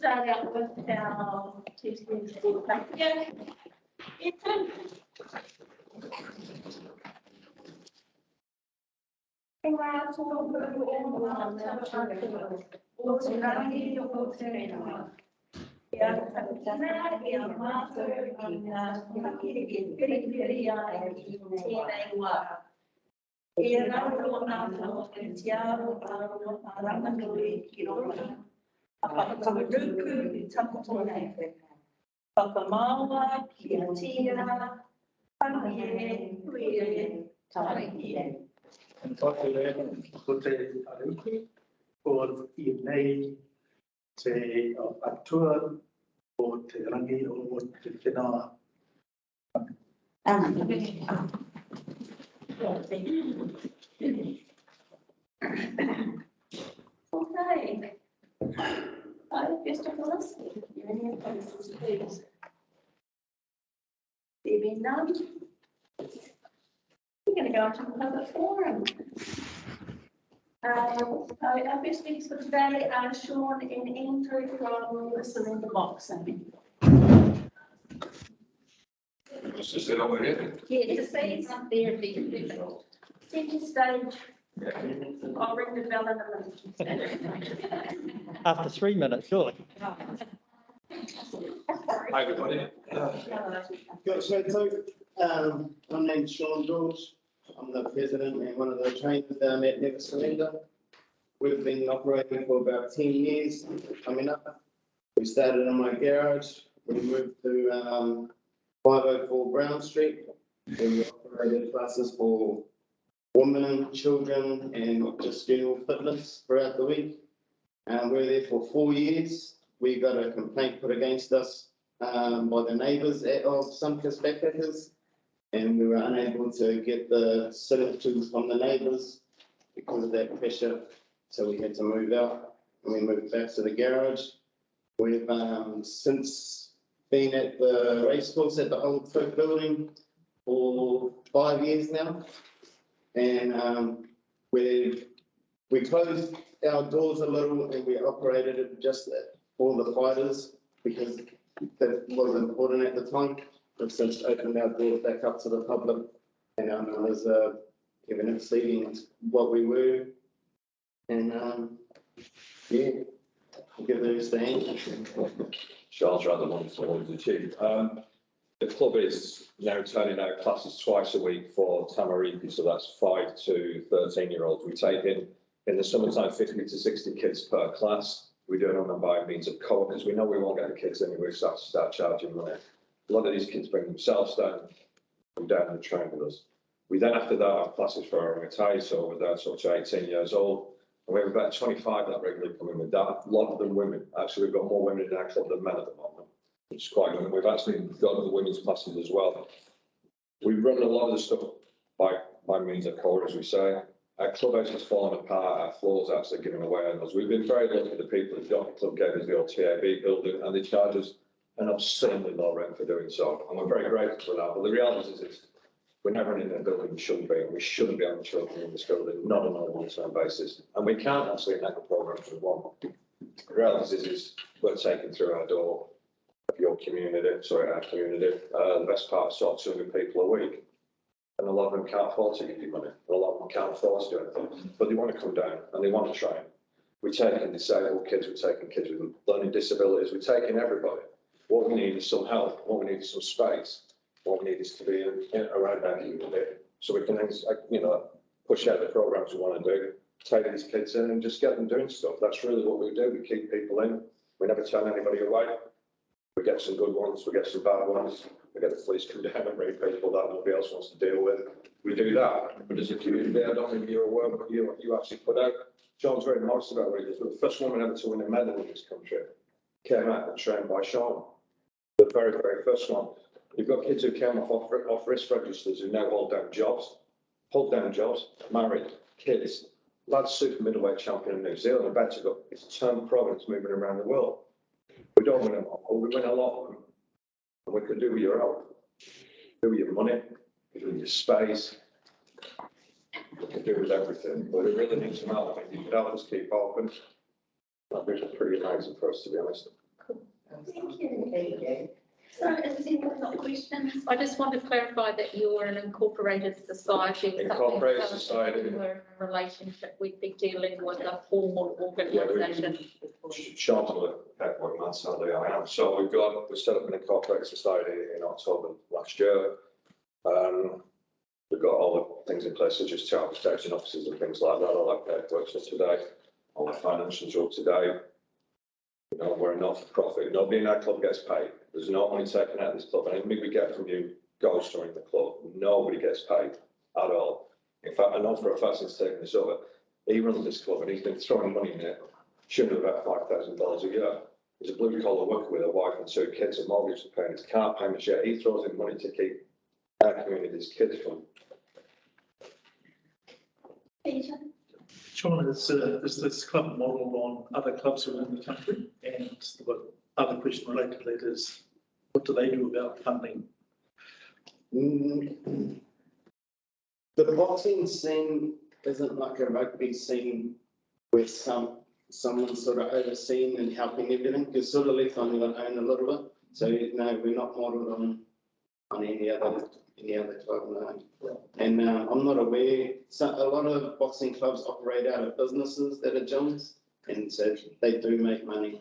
start out with our Thames Community Board paper. Yeah. Okay. Mr. Felicity, any opposed, please? There being none, we're going to go into the public forum. Our first speakers for today are Sean and Andrew from the Surrender Box. Just to sit over here. Yeah, just say it's up there, be center stage. I'll ring the bell in a minute. After 3 minutes, surely. Hi, everybody. My name's Sean George. I'm the president and one of the trainers down at Never Surrender. We've been operating for about 10 years coming up. We started in my garage. We moved to 504 Brown Street. We operated classes for women, children, and just general fitness throughout the week. We're there for 4 years. We got a complaint put against us by the neighbours of some backpackers, and we were unable to get the signatures from the neighbours because of that pressure. So we had to move out, and we moved back to the garage. We've since been at the racecourse at the old folk building for 5 years now. And we closed our doors a little and we operated it just for the fighters because that was important at the time. We've since opened our doors back up to the public, and our members are even exceeding what we were. And yeah, I'll give those to Andy. Charles rather wonderful to achieve. The club is now turning out classes twice a week for Tamariki, so that's 5 to 13-year-olds. We take in the summertime 50 to 60 kids per class. We do it on them by means of co-op because we know we won't get the kids anyway. So start charging money. A lot of these kids bring themselves down and train with us. We then after that have classes for our retirees, so we're there sort of 18 years old. And we have about 25 that regularly come in with that. A lot of them women. Actually, we've got more women in our club than men at the moment, which is quite good. And we've actually got the women's classes as well. We run a lot of the stuff by means of core, as we say. Our clubhouse has fallen apart. Our floors are actually giving away on us. We've been very lucky. The people who got the club gave us the old TAB building, and they charge us an obscenely low rent for doing so. And we're very grateful for that. But the reality is we're never in a building we shouldn't be, and we shouldn't be having children in this building, not on a long-term basis. And we can't actually enact the programs we want. The reality is we're taking through our door of your community, our community, the best part of sort of 200 people a week. And a lot of them can't afford to give you money. A lot of them can't afford to do anything, but they want to come down and they want to train. We're taking disabled kids, we're taking kids with learning disabilities, we're taking everybody. What we need is some help, what we need is some space. What we need is to be around our community so we can, push out the programs we want to do, take these kids in and just get them doing stuff. That's really what we do. We keep people in. We never turn anybody away. We get some good ones, we get some bad ones. We get the police come down and bring people that nobody else wants to deal with. We do that. But as a community, I don't think you're aware of what you actually put out. John's very modest about what he does. We're the first woman ever to win a medal in this country. Came out and trained by Sean. The very, very first one. You've got kids who came off risk registers who now hold down jobs, married, kids. Lad's super middleweight champion in New Zealand, about to go, it's a term province moving around the world. We don't win them all, we win a lot of them. And we could do with your help, do with your money, do with your space. We could do with everything, but we really need some help. If you could help us keep open, that'd be pretty amazing for us, to be honest. So is there no questions? I just want to clarify that you're an incorporated society. Incorporated society. We're in a relationship, we'd be dealing with a formal organisation. Sean's a paperwork man, sadly I am. So we set up an incorporated society in October last year. We've got all the things in place, such as child protection officers and things like that. All that paperwork's up to date. All the financials are up to date. You know, we're a not-for-profit. Nobody in our club gets paid. There's no money taken out of this club. Anything we get from you goes during the club. Nobody gets paid at all. In fact, I know for a fact since taking this over, he runs this club and he's been throwing money in it, shouldn't have about $5,000 a year. He's a blue-collar worker with a wife and 2 kids, a mortgage to pay, his car payments yet. He throws in money to keep our community's kids from. Peter? Sean, is this club modelled on other clubs around the country? And the other question related to that is, what do they do about funding? The boxing scene isn't like a rugby scene where someone sort of overseeing and helping everything, because sort of left on their own a little bit. So no, we're not modelled on any other club, no. And I'm not aware. So a lot of boxing clubs operate out of businesses that are gyms, and so they do make money.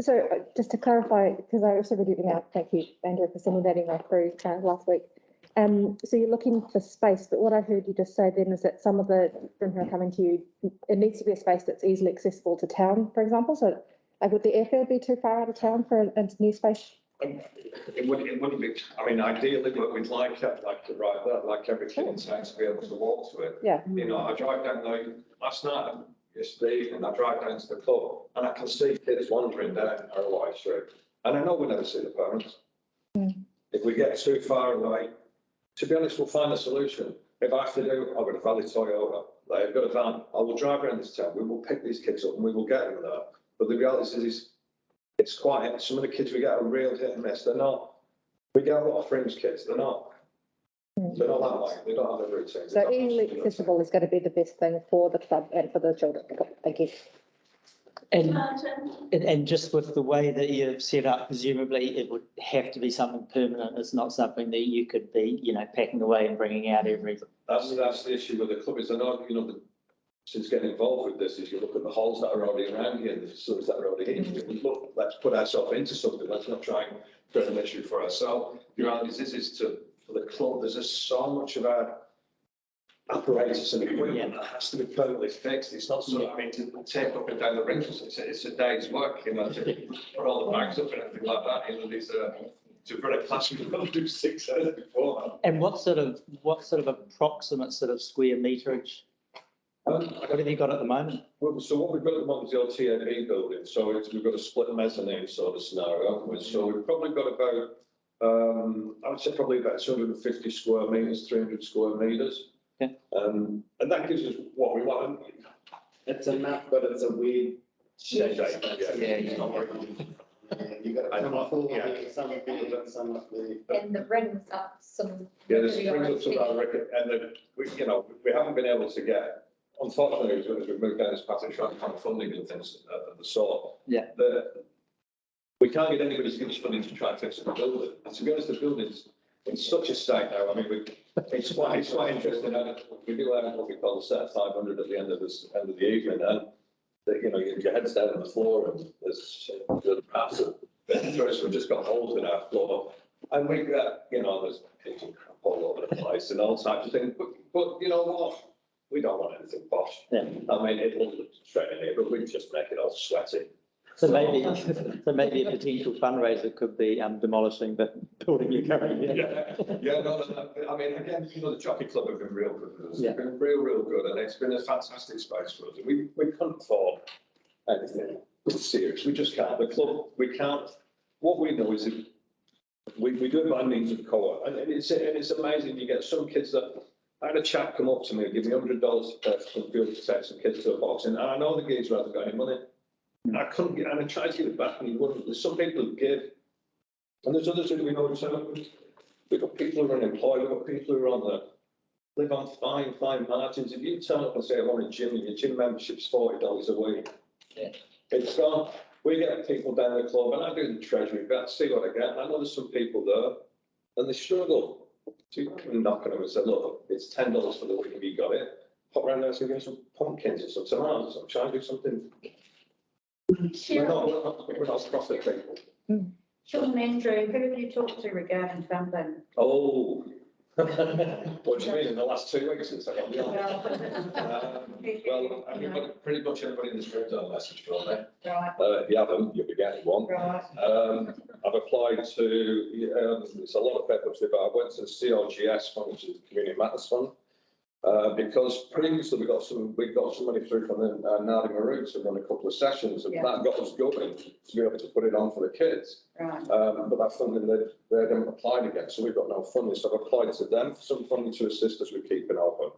So just to clarify, because I also read your email, thank you, Andrew, for sending that email through last week. So you're looking for space, but what I heard you just say then is that some of the from who are coming to you, it needs to be a space that's easily accessible to town, for example. So would the airfield be too far out of town for a new space? It wouldn't be, I mean, ideally, but we'd like to ride that, like every kid in town to be able to walk to it. Yeah. You know, I drive down there last night, yesterday, and I drive down to the club and I can see kids wandering down Arroway Street. And I know we never see the parents. If we get too far away, to be honest, we'll find a solution. If I have to do, I've got a Valley Toyota, they've got a van, I will drive around this town, we will pick these kids up and we will get them there. But the reality is, it's quite, some of the kids we get a real hit and miss. They're not, we get a lot of fringe kids, they're not that way, they don't have a routine. So easily accessible is going to be the best thing for the club and for the children. Thank you. And just with the way that you've set up, presumably it would have to be something permanent. It's not something that you could be, you know, packing away and bringing out every. That's the issue with the club is I know, you know, since getting involved with this is you look at the holes that are already around here and the facilities that are already here. We look, let's put ourselves into something. Let's not try and create an issue for ourselves. The reality is this is for the club. There's just so much of our apparatus and equipment that has to be permanently fixed. It's not so, I mean, to take up and down the rentals, it's a day's work, you know, to put all the bags up and everything like that. You know, these to run a classroom, you've got to do 6 hours before. And what sort of approximate sort of square meterage? What have you got at the moment? Well, so what we've got at the moment is the old TNB building. So we've got a split mezzanine sort of scenario, haven't we? So we've probably got about, I would say probably about 250 square metres, 300 square metres. Okay. And that gives us what we want. It's a map, but it's a weird shape. Yeah. You got some up here, some up here, and some up there. And the rings up some. Yeah, this brings up to that record, and we haven't been able to get. Unfortunately, as we've moved down this path and trying to find funding and things of the sort. Yeah. We can't get anybody to give us funding to try and fix the building. And to be honest, the building's in such a state now. I mean, it's quite interesting. We do have what we call a set of 500 at the end of the evening, and you know, your head's down on the floor, and there's perhaps we've just got holes in our floor, and we get, you know, there's pigeon crap all over the place and all types of things. But you know what? We don't want anything posh. Yeah. I mean, it will look straight in here, but we just make it all sweaty. So maybe a potential fundraiser could be demolishing but building your current. No. I mean, again, you know, the Jockey Club have been real good with us. Yeah. It's been real good, and it's been a fantastic space for us. We couldn't afford anything serious. We just can't. The club, we can't. What we know is that we do it by means of co-op, and it's amazing. You get some kids that. I had a chap come up to me and give me $100 to pay for some fuel to take some kids to a boxing, and I know the geezer hasn't got any money. And I couldn't get, and I tried to give it back, and he wouldn't. There's some people who give, and there's others who we know. So we've got people who are unemployed, we've got people who are live on fine margins. If you turn up and say I want a gym, and your gym membership's $40 a week, yeah, it's gone. we get people down the club, and I do the treasury bit, see what I get, and I know there's some people there, and they struggle. So you can knock on them and say, look, it's $10 for the week, have you got it? Pop around there and say, give me some pumpkins or some tomatoes, I'm trying to do something. We're not profit people. Sean and Andrew, who have you talked to regarding funding? Oh. What do you mean, in the last 2 weeks since I got the offer? Well, everybody, pretty much everybody in this room got a message from me. Right, If you haven't, you'll be getting one. right. I've applied to, it's a lot of paper to, but I went to the CRGS fund, which is the Community Matters Fund. Because previously we got some money through from the Nardi Maroons to run a couple of sessions, and Yeah. that got us going to be able to put it on for the kids. Right, But that funding, they haven't applied again, so we've got no funding. So I've applied to them for some funding to assist us with keeping open.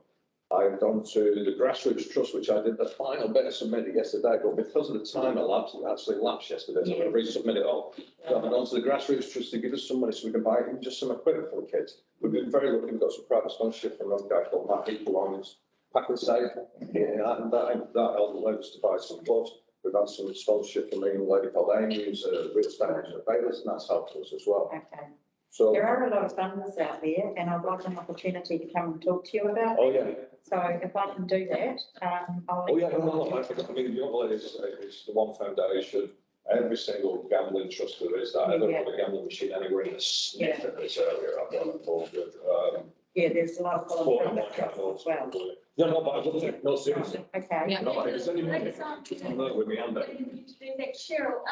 I've gone to the Grassroots Trust, which I did the final bit of submitting yesterday, but because of the time elapsed, it actually lapsed yesterday, so I'm going to resubmit it all. So I've gone to the Grassroots Trust to give us some money so we can buy just some equipment for the kids. We've been very lucky, we've got some private sponsorship from a guy called Matt Equal on his Pack and Save. Yeah, and that allowed us to buy some gloves. We've had some sponsorship from a lady called Amy, who's a real estate agent at Bayless, and that's helped us as well. okay. So, There are a lot of funders out there, and I'd like an opportunity to come and talk to you about oh it. yeah. So if I can do that, I'll. Oh, yeah, no, I mean, the other is the One Foundation, every single gambling trust there is, that ever got a gambling machine anywhere in the sniff of this area, I've got involved with. Yeah, there's a lot of Supporting volunteer my trusts as well. No, no, but I love it, no, seriously. Okay. No, it's only money. I'm there with me, and Cheryl,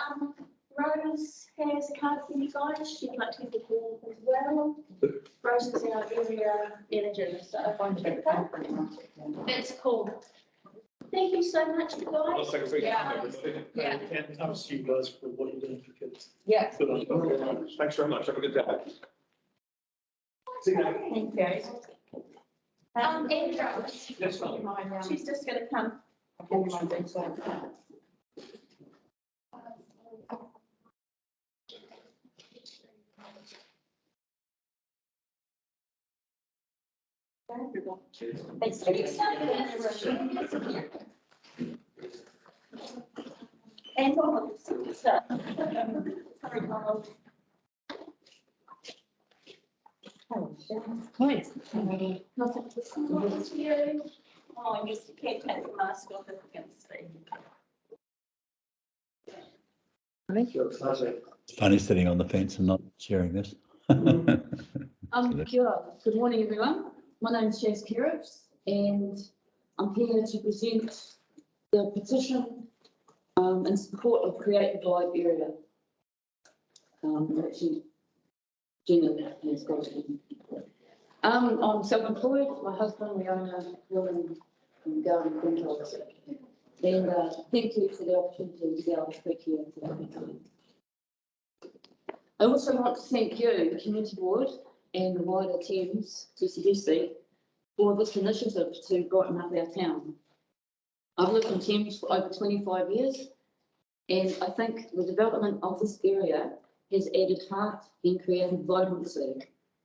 Rose has a card for you guys. She'd like to give the call as well. Rose is our area manager, so that's cool. Thank you so much, you guys. Yeah. And thanks to you guys for what you're doing for kids. Yeah. Good on you. Thanks very much, have a good day. Thank you. Andrew, Yes, ma'am. she's just gonna come. Thanks. And all of this stuff. Nothing to see you. Oh, I guess you can't take the mask off if you can see. Funny sitting on the fence and not sharing this. Kia ora. Good morning, everyone. My name is Jess Kerrips, and I'm here to present the petition in support of Create the Vibe area. Actually, Gina has got it. I'm self-employed. My husband, we own a woman garden complex. And thank you for the opportunity to be able to speak here today. I also want to thank you, the Community Board, and the wider Thames TCDC for this initiative to brighten up our town. I've lived in Thames for over 25 years, and I think the development of this area has added heart and creative vibrancy,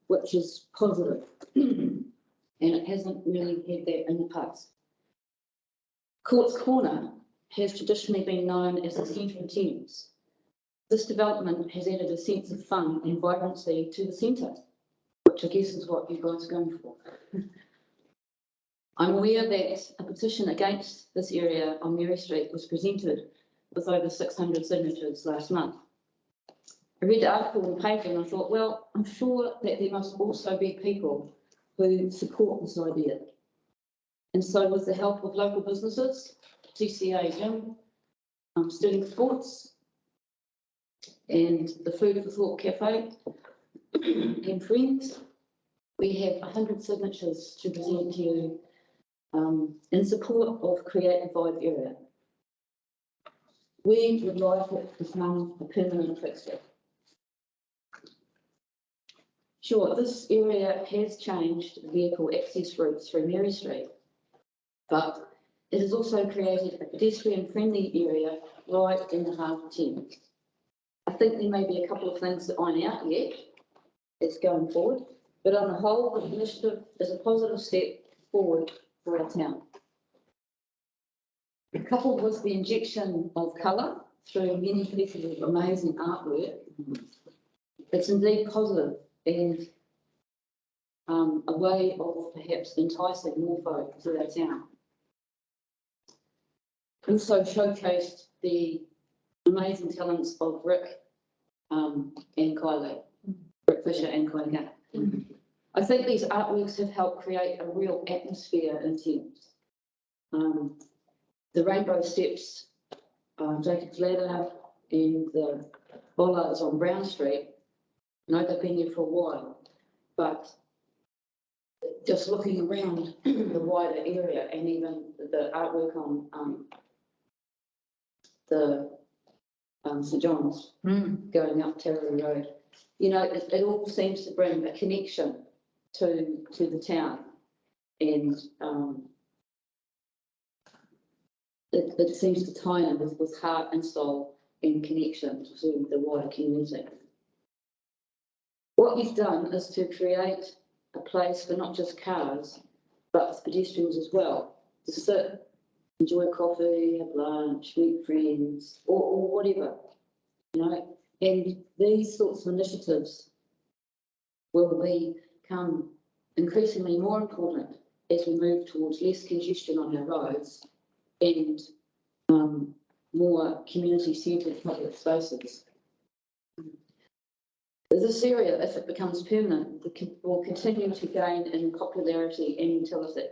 which is positive, and it hasn't really had that in the past. Courts Corner has traditionally been known as the centre of Thames. This development has added a sense of fun and vibrancy to the centre, which I guess is what you guys are going for. I'm aware that a petition against this area on Mary Street was presented with over 600 signatures last month. I read the article in the paper and I thought, well, I'm sure that there must also be people who support this idea. And so with the help of local businesses, TCA Gym, Sterling Sports, and the Food for Thought Cafe, and friends, we have 100 signatures to present to you in support of Create the Vibe area. We would like it to become a permanent fixture. Sure, this area has changed vehicle access routes through Mary Street, but it has also created a pedestrian-friendly area right in the heart of Thames. I think there may be a couple of things that aren't out yet. It's going forward, but on the whole, the initiative is a positive step forward for our town. Coupled with the injection of colour through many pieces of amazing artwork. It's indeed positive and a way of perhaps enticing more folk to our town. Also showcased the amazing talents of Rick and Kylie, Rick Fisher and Kylie. I think these artworks have helped create a real atmosphere in Thames. The Rainbow Steps, Jacob's Ladder and the bollards on Brown Street, I know they've been here for a while, but just looking around the wider area and even the artwork on the St John's going up Terry Road, you know, it all seems to bring a connection to the town, and it seems to tie in with heart and soul and connection to the wider community. What you've done is to create a place for not just cars, but for pedestrians as well, to sit, enjoy coffee, have lunch, meet friends, or whatever, you know. And these sorts of initiatives will become increasingly more important as we move towards less congestion on our roads and more community-centred public spaces. This area, if it becomes permanent, will continue to gain in popularity and utility.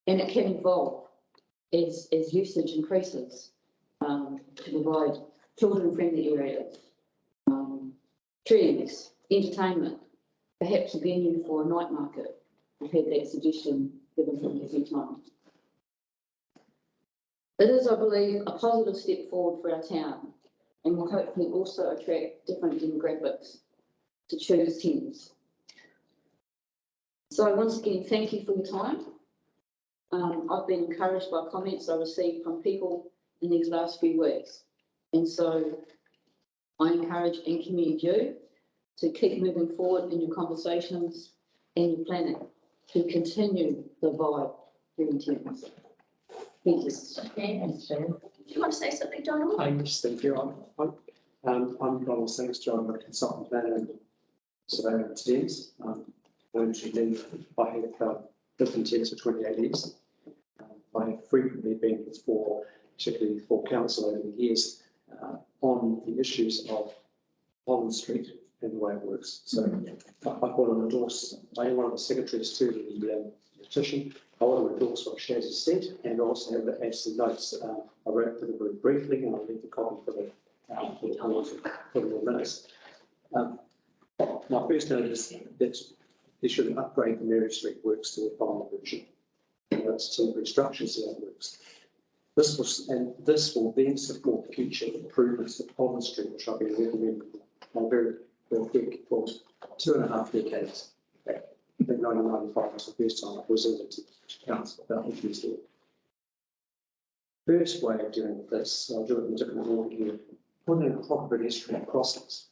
And it can evolve as usage increases to provide children-friendly areas, trees, entertainment, perhaps a venue for a night market. We've had that suggestion given from a few times. It is, I believe, a positive step forward for our town and will hopefully also attract different demographics to choose Thames. So once again, thank you for your time. I've been encouraged by comments I received from people in these last few weeks. And so I encourage and commend you to keep moving forward in your conversations and your planning to continue the vibe here in Thames. Thank you. Do you want to say something, Donald? Yes, thank you. I'm Donald Sings, John, I'm a consultant planner and surveyor in Thames. I have lived in Thames for 28 years. I have frequently been particularly for council over the years, on the issues of Holland Street and the way it works. So I want to endorse, I am one of the secretaries to the petition. I want to endorse what Shaz has said and also have add some notes. I wrote them very briefly and I'll leave the copy for the minutes. My first note is that they should upgrade the Mary Street works to a final version. That's temporary structures that works. This will then support future improvements to Holland Street, which I've been recommending very quick for 2.5 decades. I think 1995 was the first time I presented to council about issues there. First way of doing this, I'll do it in a different order here, putting in proper pedestrian crossings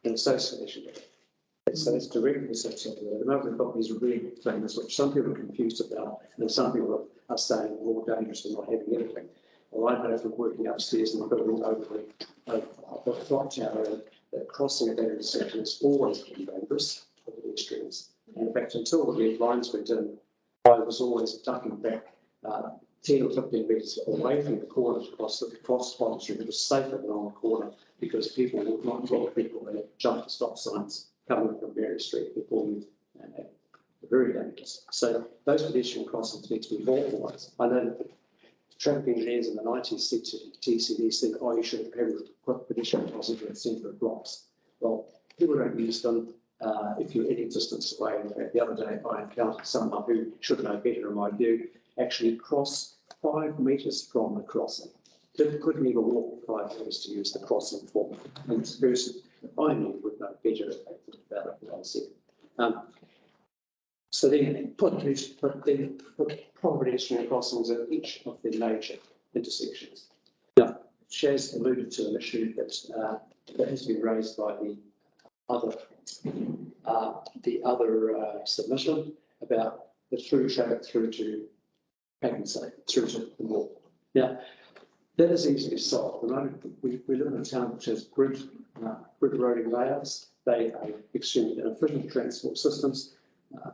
in association with it. So it's directly associated with it. At the moment, we've got these really things which some people are confused about, and some people are saying more dangerous than not having anything. Well, I know from working upstairs in the building over the clock tower, that crossing at that intersection has always been dangerous for pedestrians. And in fact, until the red lines went in, I was always ducking back 10 or 15 metres away from the corner to cross Holland Street. It was safer than on the corner because people would not drop people that jump the stop signs coming from Mary Street before you. Very dangerous. So those pedestrian crossings need to be authorised. I know that the traffic engineers in the 90s said to TCD, said, oh, you should have pedestrian crossings in the centre of blocks. Well, people don't use them. If you're any distance away, in fact, the other day I encountered someone who should know better in my view, actually cross 5 metres from the crossing. Couldn't even walk 5 metres to use the crossing for. And this person I knew would know better if they thought about it, what I said. So then put proper pedestrian crossings at each of the major intersections. Now, Shaz alluded to an issue that has been raised by the other submission about the through traffic through to Packensack, through to the mall. Now, That is easily solved. At the moment, we live in a town which has grid roading layouts. They are extremely inefficient transport systems.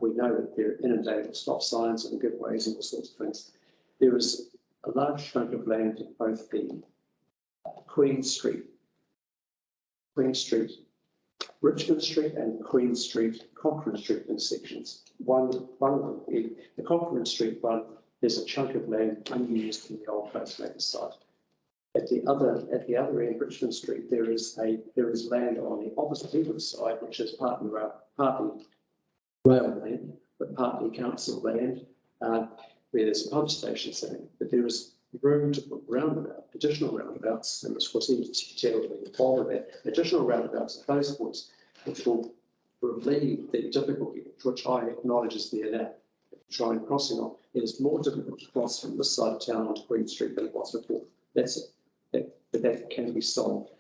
We know that they're inundated with stop signs and giveaways and all sorts of things. There is a large chunk of land in both the Queen Street, Richmond Street and Queen Street, Cochrane Street intersections. One of them, the Cochrane Street one, there's a chunk of land unused in the old postmaker site. At the other end, Richmond Street, there is land on the opposite end of the side, which is partly rail land, but partly council land, where there's a pump station sitting. But there is room to put additional roundabouts, and this was even terribly involved with that, additional roundabouts at those points, which will relieve the difficulty, which I acknowledge is there now. Trying crossing on, it is more difficult to cross from this side of town onto Queen Street than it was before. That's it. That can be solved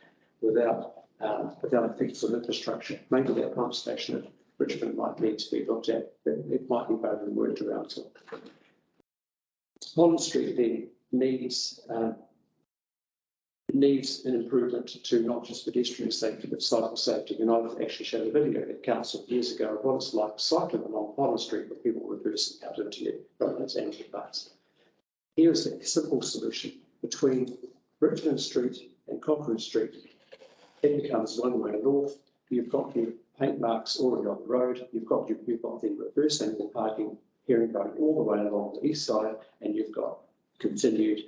without affecting on infrastructure. Maybe that pump station at Richmond might need to be looked at, but it might be better than worked around to. Holland Street then needs an improvement to not just pedestrian safety, but cycle safety. And I've actually showed a video at council years ago of what it's like cycling along Holland Street with people reversing out into you, roads and bus. Here's a simple solution. Between Richmond Street and Cochrane Street, it becomes one-way north. You've got your paint marks already on the road. You've got the reverse angle parking here and going all the way along the east side, and you've got continued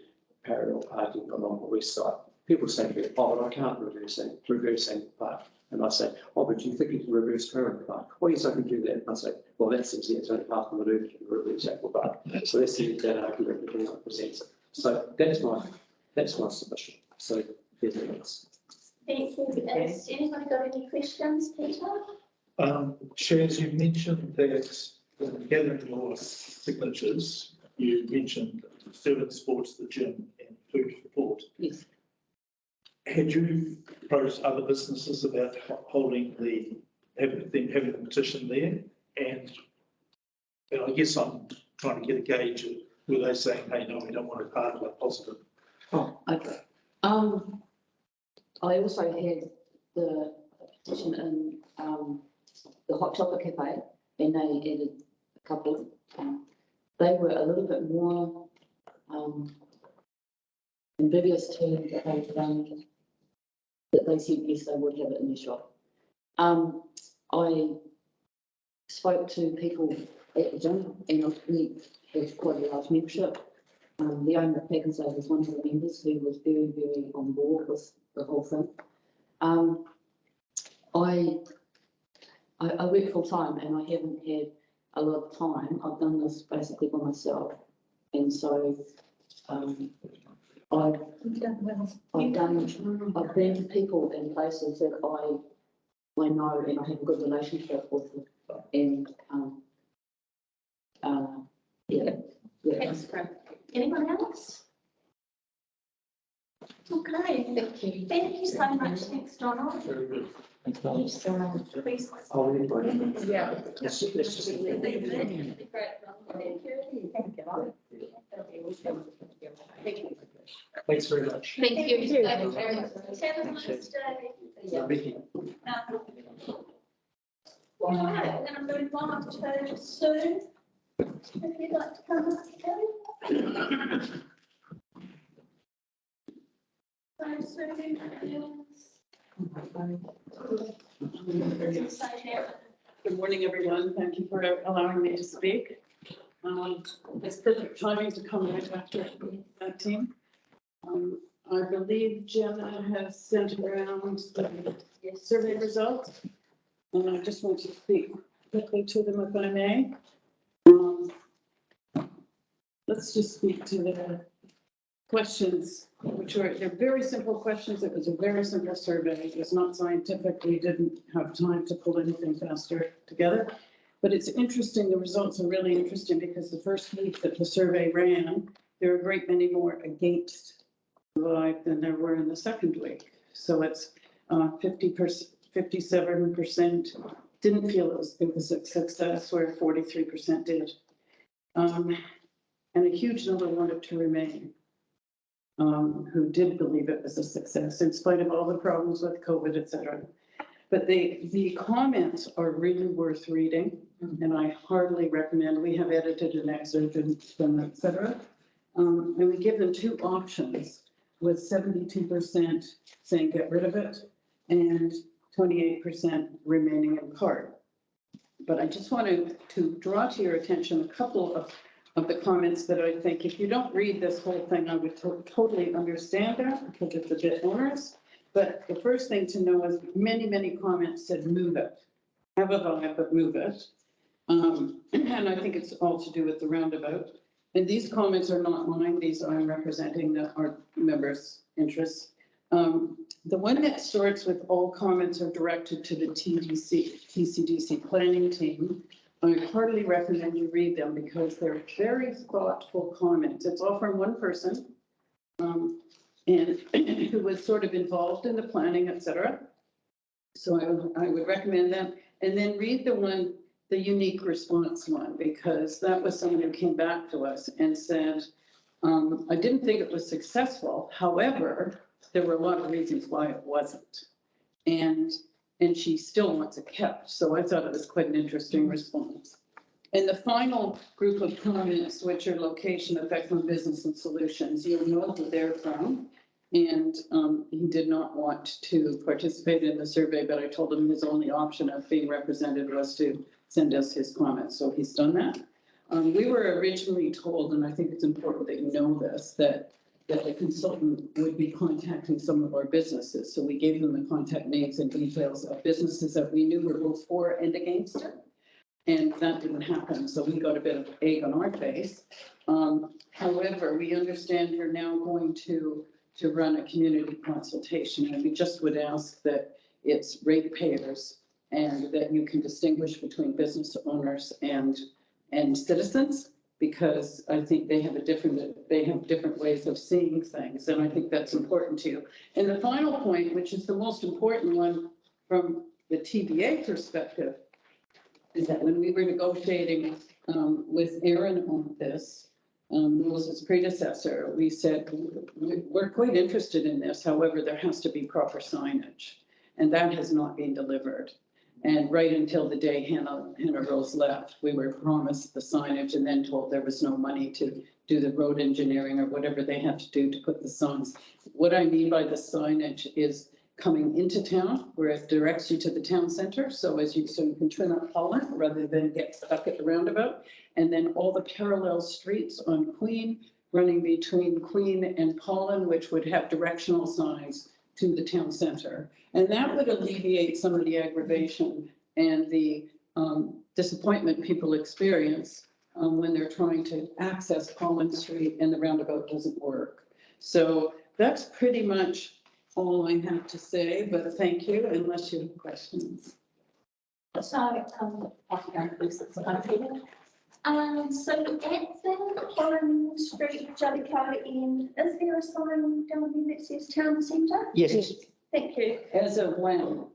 parallel parking along the west side. People say to me, oh, but I can't reverse angle park. And I say, oh, but do you think you can reverse parallel park? Well, yes, I can do that. And I say, well, that's easy. It's only half the manoeuvre to reverse angle park. So that's that argument that I present. So that's my submission. So there's the answer. Thank you. Has anybody got any questions, Peter? Chair, as you mentioned that when gathering your signatures, you mentioned serving sports, the gym and food for thought. Yes. Had you approached other businesses about holding having the petition there? And I guess I'm trying to get a gauge of were they saying, hey, no, we don't want to part of a positive. Oh, okay. I also had the petition in the Hot Chocolate Cafe, and they added a couple. They were a little bit more ambiguous to that they said yes, they would have it in their shop. I spoke to people at the gym, and we have quite a large membership. The owner of Pack and Save was one of the members who was very, very on board with the whole thing. I work full time and I haven't had a lot of time. I've done this basically by myself, and so I've been to people in places that I know and I have a good relationship with, and yeah. Thanks, Fran. Anyone else? Okay, thank you. Thank you so much. Thanks, Donald. Very good. Thanks, Donald. Please. Oh, anybody? Yeah. Let's just- Thank you. Thank you. Thanks very much. Thank you. Have a nice day. Vicky. All right, we're going to move on to Sue. If you'd like to come up, Kelly. So Sue, Good morning, everyone. Thank you for allowing me to speak. It's perfect timing to come right after that team. I believe Jenna has sent around the survey results, and I just want to speak quickly to them if I may. Let's just speak to the questions, which are, they're very simple questions. It was a very simple survey. It was not scientific. We didn't have time to pull anything faster together. But it's interesting. The results are really interesting because the first week that the survey ran, there were a great many more against Vibe than there were in the second week. So it's 50%, 57% didn't feel it was a success, where 43% did. And a huge number wanted to remain. who did believe it was a success in spite of all the problems with COVID, et cetera. But the comments are really worth reading, and I heartily recommend. We have edited an excerpt and from et cetera. And we give them two options, with 72% saying get rid of it and 28% remaining in part. But I just wanted to draw to your attention a couple of the comments that I think, if you don't read this whole thing, I would totally understand that, because it's a bit onerous. But the first thing to know is many comments said move it. Have a vibe, but move it. And I think it's all to do with the roundabout. And these comments are not mine. These are representing our members' interests. The one that starts with all comments are directed to the TCDC planning team. I heartily recommend you read them because they're very thoughtful comments. It's all from one person, and who was sort of involved in the planning, et cetera. So I would recommend that. And then read the unique response one, because that was someone who came back to us and said, I didn't think it was successful. However, there were a lot of reasons why it wasn't. And she still wants it kept. So I thought it was quite an interesting response. And the final group of comments, which are location effect on business and solutions, you'll know who they're from. And he did not want to participate in the survey, but I told him his only option of being represented was to send us his comments. So he's done that. We were originally told, and I think it's important that you know this, that the consultant would be contacting some of our businesses. So we gave them the contact names and details of businesses that we knew were both for and against it. And that didn't happen. So we got a bit of egg on our face. However, we understand you're now going to run a community consultation. And we just would ask that it's ratepayers and that you can distinguish between business owners and citizens, because I think they have different ways of seeing things. And I think that's important to you. And the final point, which is the most important one from the TBA perspective, is that when we were negotiating with Aaron on this, who was his predecessor, we said, we're quite interested in this. However, there has to be proper signage. And that has not been delivered. And right until the day Hannah Rose left, we were promised the signage and then told there was no money to do the road engineering or whatever they had to do to put the signs. What I mean by the signage is coming into town, where it directs you to the town center. So you can turn up Holland rather than get stuck at the roundabout. And then all the parallel streets on Queen, running between Queen and Pollen, which would have directional signs to the town center. And that would alleviate some of the aggravation and the disappointment people experience when they're trying to access Pollen Street and the roundabout doesn't work. So that's pretty much all I have to say, but thank you, unless you have questions. So, so at the Holland Street, Jellicoe end, is there a sign down there that says town centre? Yes. Thank you. As of when?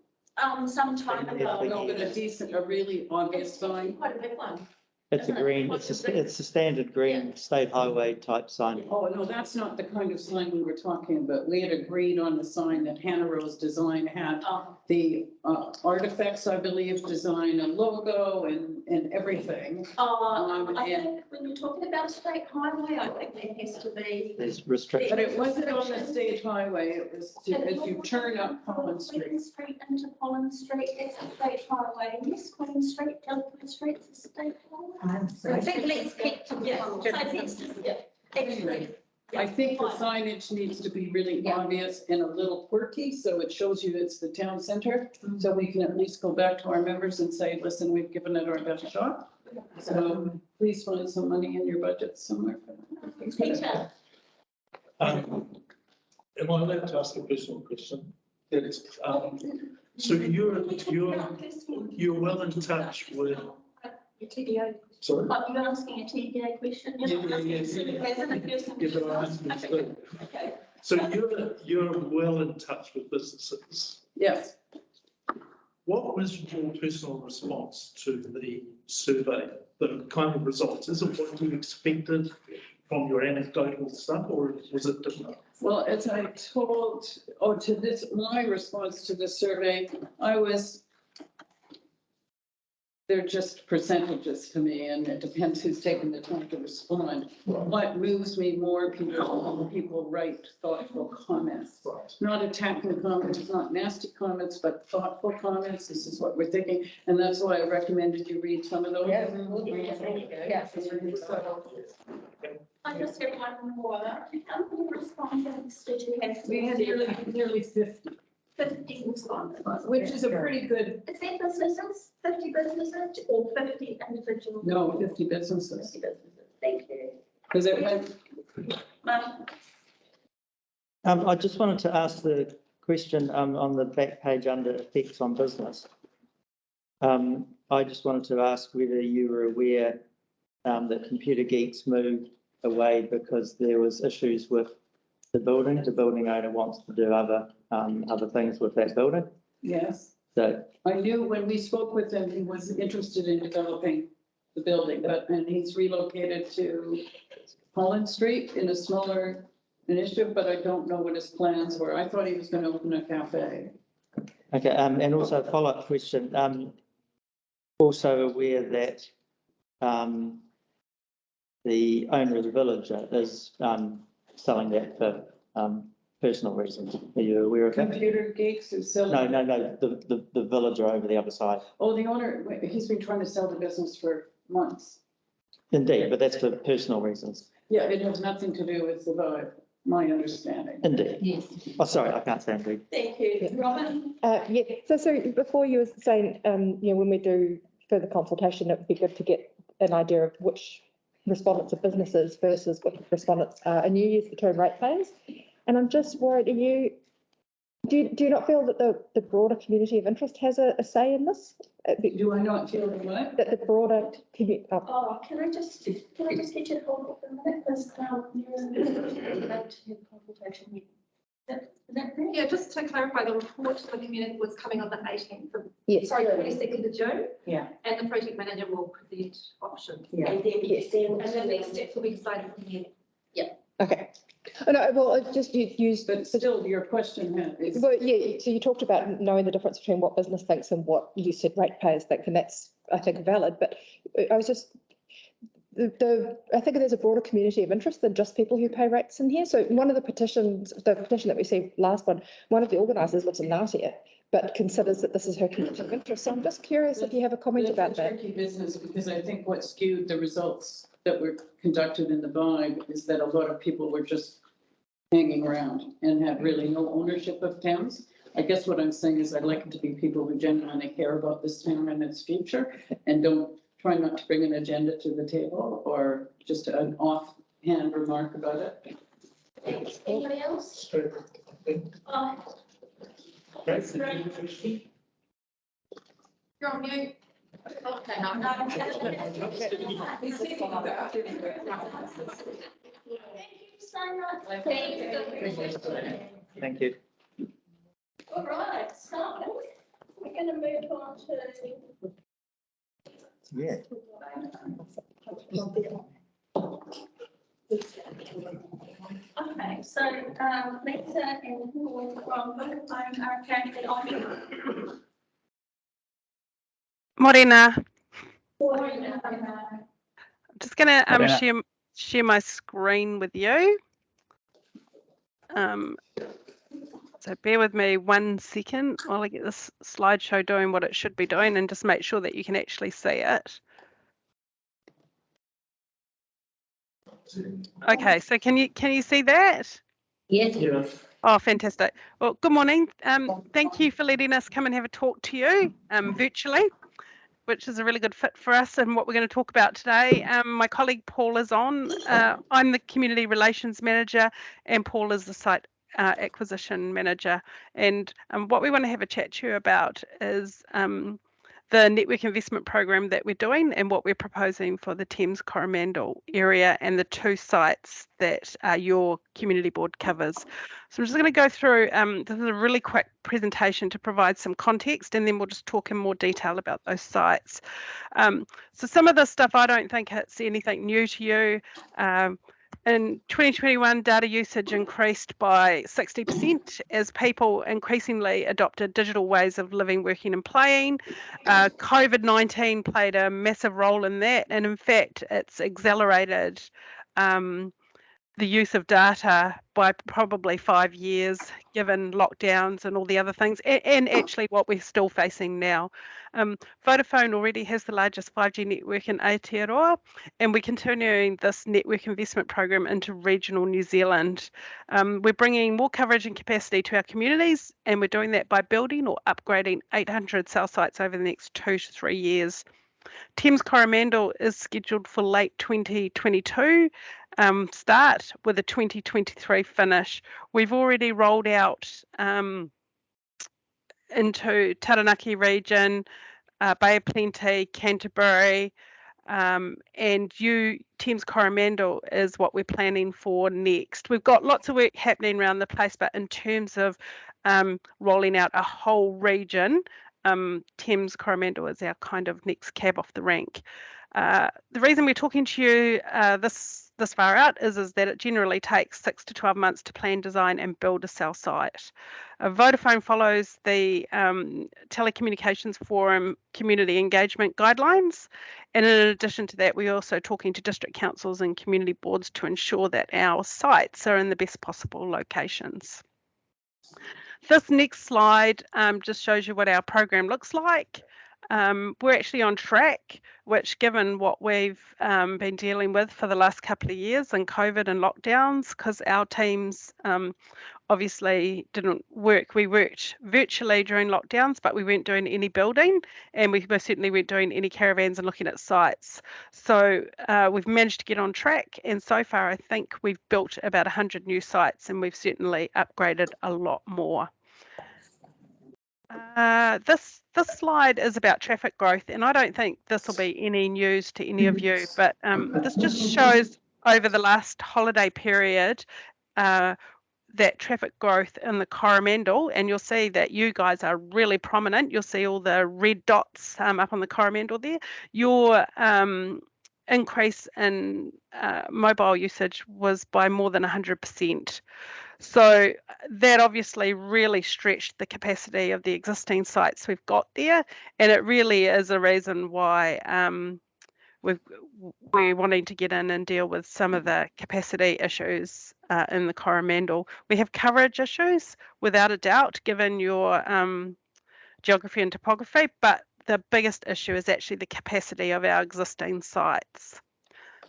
Some time ago. No, but a really obvious sign. Quite a big one. It's a green, it's a standard green state highway type sign. Oh, no, that's not the kind of sign we were talking about. We had agreed on the sign that Hannah Rose design had the artifacts, I believe, design a logo and everything. I think when you're talking about state highway, I think there has to be. There's restrictions. But it wasn't on the state highway. It was as you turn up Pollen Street. Queen Street into Pollen Street, it's a state highway. Yes, Queen Street, Jellicoe Street is a state highway. I think let's keep to I think the signage needs to be really obvious and a little quirky, so it shows you it's the town center. So we can at least go back to our members and say, listen, we've given it our best shot. So please find some money in your budget somewhere for that. Am I allowed to ask a personal question? That is, so you're well in touch with. TDA. Sorry? You're asking a TDA question? Okay. So you're well in touch with businesses. Yes. What was your personal response to the survey, the kind of results? Is it what you expected from your anecdotal stuff, or was it different? Well, as I told, to this, my response to the survey, they're just percentages to me, and it depends who's taking the time to respond. What moves me more, people write thoughtful comments. Not attacking comments, not nasty comments, but thoughtful comments. This is what we're thinking, and that's why I recommended you read some of those. I just have one more. How many respondents did you have? We had nearly 50, 50 respondents. which is a pretty good, Is that businesses, 50 businesses or 50 individuals? no, 50 businesses. 50 businesses. Thank you. Because it went, I just wanted to ask the question on the back page under effects on business. I just wanted to ask whether you were aware that Computer Geeks moved away because there was issues with the building. The building owner wants to do other things with that building. yes. So, I knew when we spoke with him, he was interested in developing the building, and he's relocated to Holland Street in a smaller initiative, but I don't know what his plans were. I thought he was going to open a cafe. okay, and also a follow-up question. Also aware that the owner of the village is selling that for personal reasons. Are you aware of that? Computer Geeks is selling. No, the villager over the other side. Oh, the owner, he's been trying to sell the business for months. Indeed, but that's for personal reasons. Yeah, it has nothing to do with the vibe, my understanding. Indeed. Yes. Oh, sorry, I can't say indeed. Thank you. Robin? Yeah, so before you were saying, when we do further consultation, it would be good to get an idea of which respondents are businesses versus which respondents are, and you use the term ratepayers. And I'm just worried, do you not feel that the broader community of interest has a say in this? Do I not feel the what? That the broader community, Oh, can I just get you to hold for a minute? Because there is a consultation. Is that correct? Yeah, just to clarify, the report to the community was coming on the 18th of, yes, sorry, 22nd of June. Yeah. And the project manager will present options. Yeah. And then, Yes. And the next steps will be decided from here. okay. Oh, no, well, I just used. But still, your question is. Well, yeah, so you talked about knowing the difference between what business thinks and what you said ratepayers think, and that's, I think, valid, but I was just, I think there's a broader community of interest than just people who pay rates in here. So one of the petition that we see last one of the organisers lives in Natia, but considers that this is her community of interest. So I'm just curious if you have a comment about that. It's a tricky business, because I think what skewed the results that were conducted in the vibe is that a lot of people were just hanging around and had really no ownership of towns. I guess what I'm saying is I'd like it to be people who genuinely care about this town and its future, and try not to bring an agenda to the table or just an offhand remark about it. Thanks. Anybody else? You're on mute. Okay, no. Thank you so much. Thank you. All right, so we're going to move on to. Yeah. Okay, so Lisa and Paul from Vodafone are currently on. Morena, Morena. I'm just going to Morena. share my screen with you. So bear with me 1 second while I get this slideshow doing what it should be doing, and just make sure that you can actually see it. Okay, so can you see that? Yes. Yeah. Oh, fantastic. Well, good morning. Thank you for letting us come and have a talk to you virtually, which is a really good fit for us and what we're going to talk about today. My colleague Paul is on. I'm the Community Relations Manager, and Paul is the Site Acquisition Manager. And what we want to have a chat to you about is the network investment program that we're doing and what we're proposing for the Thames Coromandel area and the 2 sites that your community board covers. So I'm just going to go through, this is a really quick presentation to provide some context, and then we'll just talk in more detail about those sites. So some of the stuff, I don't think it's anything new to you. In 2021, data usage increased by 60% as people increasingly adopted digital ways of living, working and playing. COVID-19 played a massive role in that, and in fact, it's accelerated the use of data by probably 5 years, given lockdowns and all the other things, and actually what we're still facing now. Vodafone already has the largest 5G network in Aotearoa, and we're continuing this network investment program into regional New Zealand. We're bringing more coverage and capacity to our communities, and we're doing that by building or upgrading 800 cell sites over the next 2 to 3 years. Thames Coromandel is scheduled for late 2022 start with a 2023 finish. We've already rolled out into Taranaki region, Bay of Plenty, Canterbury, and Thames Coromandel is what we're planning for next. We've got lots of work happening around the place, but in terms of rolling out a whole region, Thames Coromandel is our kind of next cab off the rank. The reason we're talking to you this far out is that it generally takes 6 to 12 months to plan, design and build a cell site. Vodafone follows the Telecommunications Forum community engagement guidelines, and in addition to that, we're also talking to district councils and community boards to ensure that our sites are in the best possible locations. This next slide just shows you what our program looks like. We're actually on track, which given what we've been dealing with for the last couple of years and COVID and lockdowns, because our teams obviously didn't work. We worked virtually during lockdowns, but we weren't doing any building, and we most certainly weren't doing any caravans and looking at sites. So we've managed to get on track, and so far I think we've built about 100 new sites, and we've certainly upgraded a lot more. This slide is about traffic growth, and I don't think this will be any news to any of you, but this just shows over the last holiday period that traffic growth in the Coromandel, and you'll see that you guys are really prominent. You'll see all the red dots up on the Coromandel there. Your increase in mobile usage was by more than 100%. So that obviously really stretched the capacity of the existing sites we've got there, and it really is a reason why we're wanting to get in and deal with some of the capacity issues in the Coromandel. We have coverage issues, without a doubt, given your geography and topography, but the biggest issue is actually the capacity of our existing sites.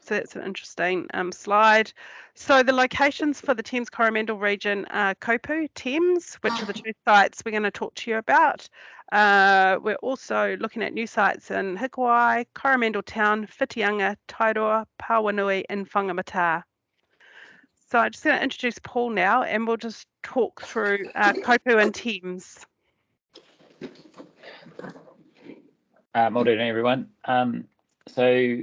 So that's an interesting slide. So the locations for the Thames Coromandel region are Kopu, Thames, which are the 2 sites we're going to talk to you about. We're also looking at new sites in Quay, Coromandel Town, Whitianga, Tairoa, Pawanui and Whangamata. So I'm just going to introduce Paul now, and we'll just talk through Kopu and Thames. Morning everyone. So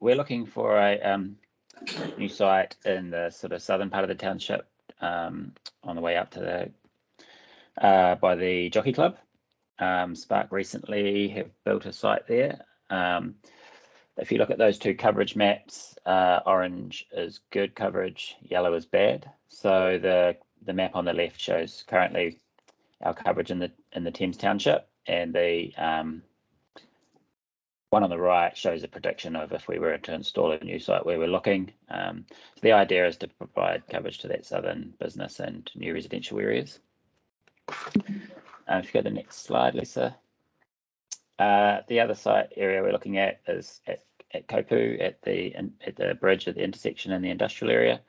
we're looking for a new site in the sort of southern part of the township, on the way up to the by the Jockey Club. Spark recently have built a site there. If you look at those 2 coverage maps, orange is good coverage, yellow is bad. So the map on the left shows currently our coverage in the Thames Township, and the one on the right shows a prediction of if we were to install a new site where we're looking. So the idea is to provide coverage to that southern business and new residential areas. If you go to the next slide, Lisa. The other site area we're looking at is at Kopu, at the bridge at the intersection in the industrial area.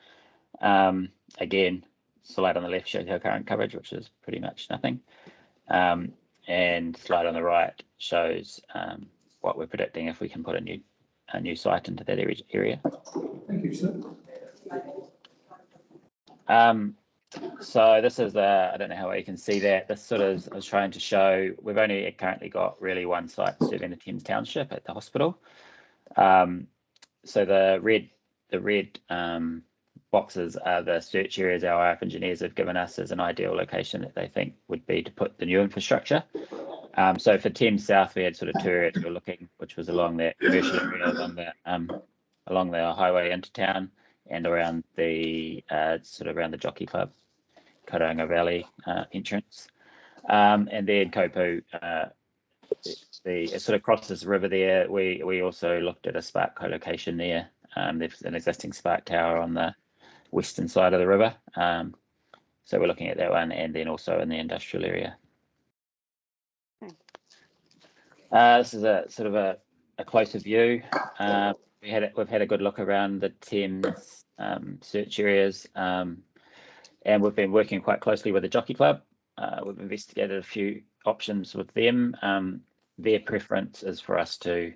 Again, slide on the left shows our current coverage, which is pretty much nothing. And slide on the right shows what we're predicting if we can put a new site into that area. Thank you, sir. So this is I don't know how well you can see that. This sort of I was trying to show we've only currently got really 1 site serving the Thames Township at the hospital. So the red boxes are the search areas our IF engineers have given us as an ideal location that they think would be to put the new infrastructure. So for Thames South, we had sort of 2 areas we were looking, which was along that commercial area, along the highway into town, and around the sort of around the Jockey Club, Karanga Valley entrance. And then Kopu, it sort of crosses the river there. We also looked at a Spark co-location there. There's an existing Spark tower on the western side of the river. So we're looking at that one, and then also in the industrial area. This is a sort of a closer view. We've had a good look around the Thames search areas, and we've been working quite closely with the Jockey Club. We've investigated a few options with them. Their preference is for us to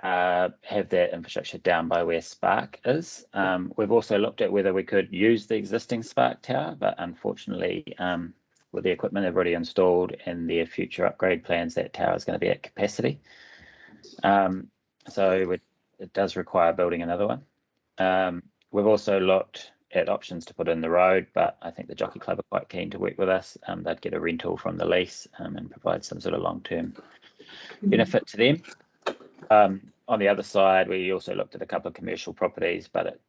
have that infrastructure down by where Spark is. We've also looked at whether we could use the existing Spark tower, but unfortunately, with the equipment they've already installed and their future upgrade plans, that tower is going to be at capacity. So it does require building another one. We've also looked at options to put in the road, but I think the Jockey Club are quite keen to work with us. They'd get a rental from the lease and provide some sort of long-term benefit to them. On the other side, we also looked at a couple of commercial properties, but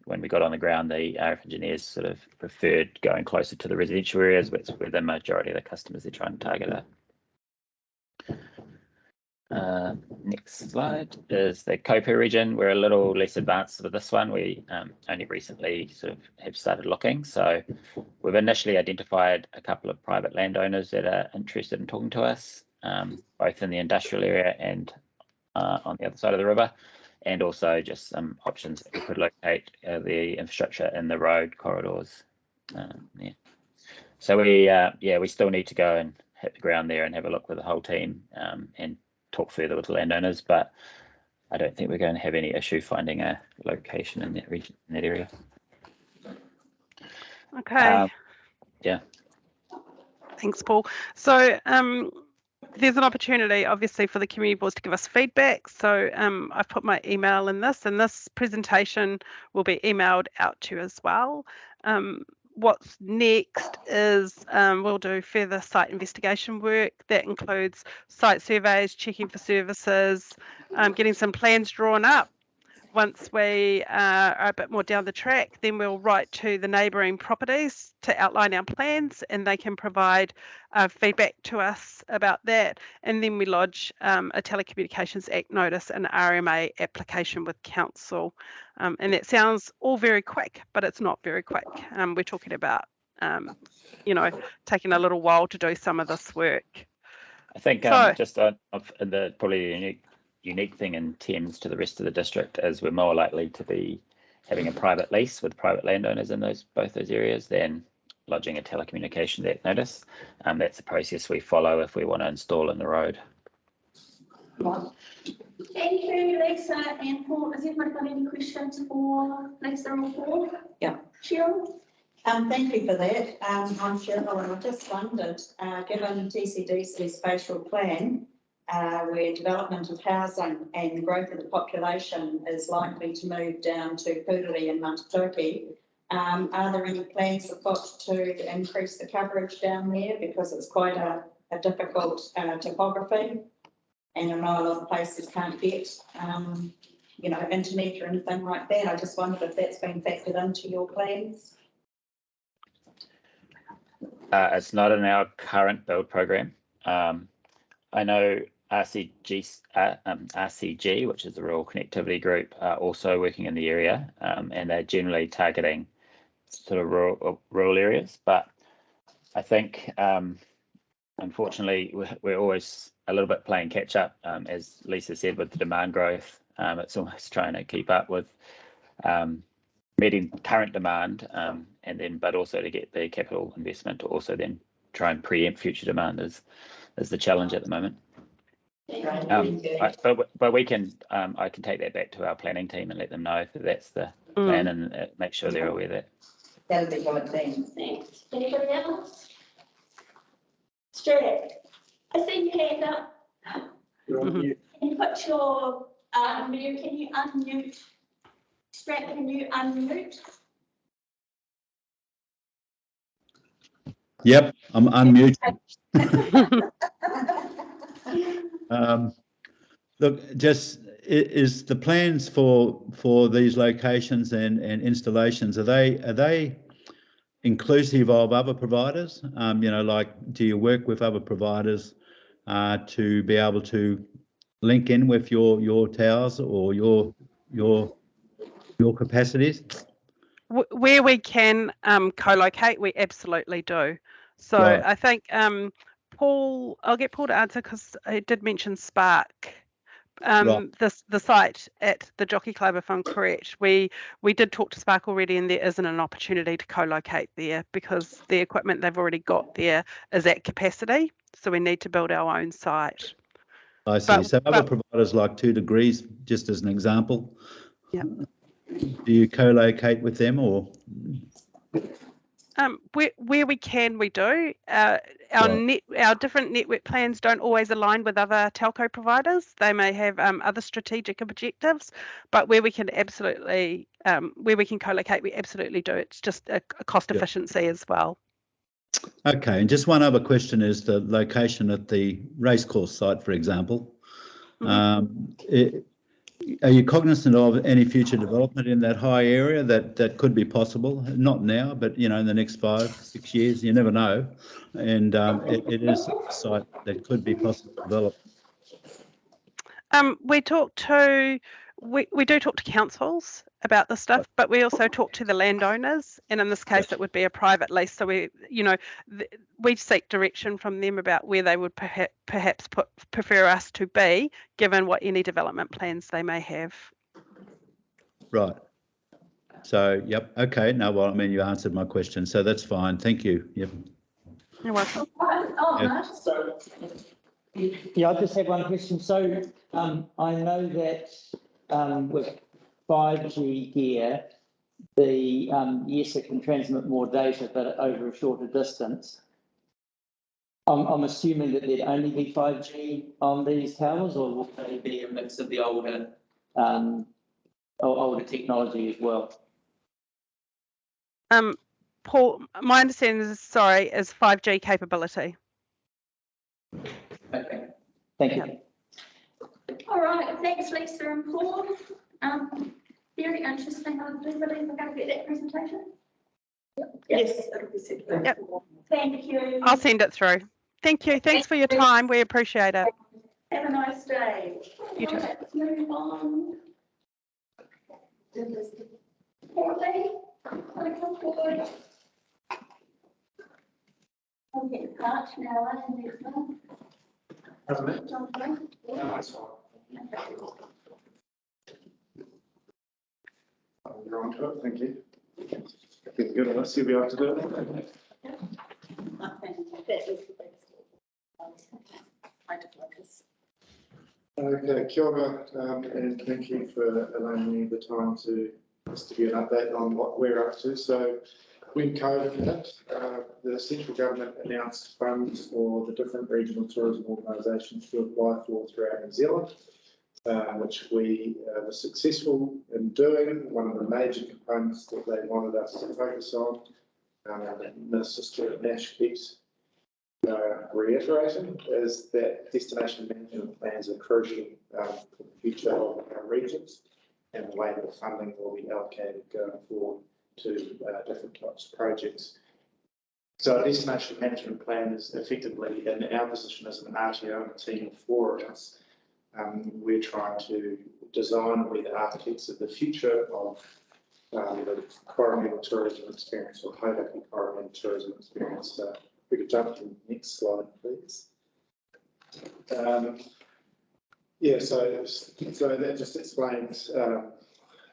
when we got on the ground, the RF engineers sort of preferred going closer to the residential areas, which where the majority of the customers they're trying to target are. Next slide is the Kopu region. We're a little less advanced with this one. We only recently sort of have started looking. So we've initially identified a couple of private landowners that are interested in talking to us, both in the industrial area and on the other side of the river, and also just some options that we could locate the infrastructure in the road corridors. Yeah. So we still need to go and hit the ground there and have a look with the whole team and talk further with the landowners, but I don't think we're going to have any issue finding a location in that region, in that area. Okay. Yeah. Thanks, Paul. So there's an opportunity, obviously, for the community boards to give us feedback. So I've put my email in this, and this presentation will be emailed out to you as well. What's next is we'll do further site investigation work. That includes site surveys, checking for services, getting some plans drawn up. Once we are a bit more down the track, then we'll write to the neighbouring properties to outline our plans, and they can provide feedback to us about that. And then we lodge a Telecommunications Act notice and RMA application with council. And that sounds all very quick, but it's not very quick. We're talking about, taking a little while to do some of this work. I think just the probably unique thing in Thames to the rest of the district is we're more likely to be having a private lease with private landowners in both those areas than lodging a Telecommunications Act notice. That's the process we follow if we want to install in the road. Thank you, Lisa and Paul. Has everyone got any questions for Lisa or Paul? Yeah. Cheryl? Thank you for that. I'm Cheryl, and I just wondered, given TCDC's spatial plan, where development of housing and the growth of the population is likely to move down to Porritt and Matatoki, are there any plans afoot to increase the coverage down there, because it's quite a difficult topography, and I know a lot of places can't get internet or anything like that. I just wondered if that's been factored into your plans. It's not in our current build program. I know RCG, which is the Rural Connectivity Group, are also working in the area, and they're generally targeting sort of rural areas. But I think, unfortunately, we're always a little bit playing catch up, as Lisa said, with the demand growth. It's almost trying to keep up with meeting current demand, but also to get the capital investment to also then try and preempt future demand is the challenge at the moment. But we can, I can take that back to our planning team and let them know if that's the plan, and make sure they're aware of that. That'll be good, thanks. Thanks. Anybody else? Strat, I see your hand up. Can you put your video, can you unmute? Strat, can you unmute? Yep, I'm unmuted. Look, just is the plans for these locations and installations, are they inclusive of other providers? You know, like, do you work with other providers to be able to link in with your towers or your capacities? Where we can co-locate, we absolutely do. So Right. I think Paul, I'll get Paul to answer because I did mention Spark. Right. The site at the Jockey Club, if I'm correct, we did talk to Spark already, and there isn't an opportunity to co-locate there because the equipment they've already got there is at capacity. So we need to build our own site. I see. So other providers like 2 Degrees, just as an example. Yeah. Do you co-locate with them or? Where we can, we do. Our different network plans don't always align with other telco providers. They may have other strategic objectives, but where we can absolutely, where we can co-locate, we absolutely do. It's just a cost efficiency as well. Okay, and just one other question is the location at the racecourse site, for example. Are you cognizant of any future development in that high area that could be possible? Not now, but you know, in the next 5-6 years, you never know. And it is a site that could be possibly developed. We do talk to councils about this stuff, but we also talk to the landowners, and in this case, it would be a private lease. So we seek direction from them about where they would perhaps prefer us to be, given what any development plans they may have. Right. So, yep. Okay. No, well, I mean, you answered my question, so that's fine. Thank you. Yep. You're welcome. Yeah, I just have one question. So I know that with 5G gear, yes, it can transmit more data, but over a shorter distance. I'm assuming that there'd only be 5G on these towers, or will they be a mix of the older technology as well? Paul, my understanding is 5G capability. Okay, thank you. All right, thanks Lisa and Paul. Very interesting. I do believe we're going to get that presentation. Yes, it'll be sent. Yep. Thank you. I'll send it through. Thank you. Thanks for your time. We appreciate it. Have a nice day. You too. Let's move on. Porritt, want to come forward? I'll get part now. You're on to it, thank you. Good, let's see if we have to do it. Okay, kia ora, and thank you for allowing me the time to just to give an update on what we're up to. So when COVID hit, the central government announced funds for the different regional tourism organisations to apply for throughout New Zealand, which we were successful in doing. One of the major components that they wanted us to focus on, and Minister Stuart Nash keeps reiterating, is that destination management plans are crucial for the future of our regions and the way that funding will be allocated going forward to different types of projects. So a destination management plan is effectively, in our position as an RTO and a team of 4 of us, we're trying to design, we're the architects of the future of the environmental tourism experience, or Hauraki environmental tourism experience. We could jump to the next slide, please. Yeah, so that just explains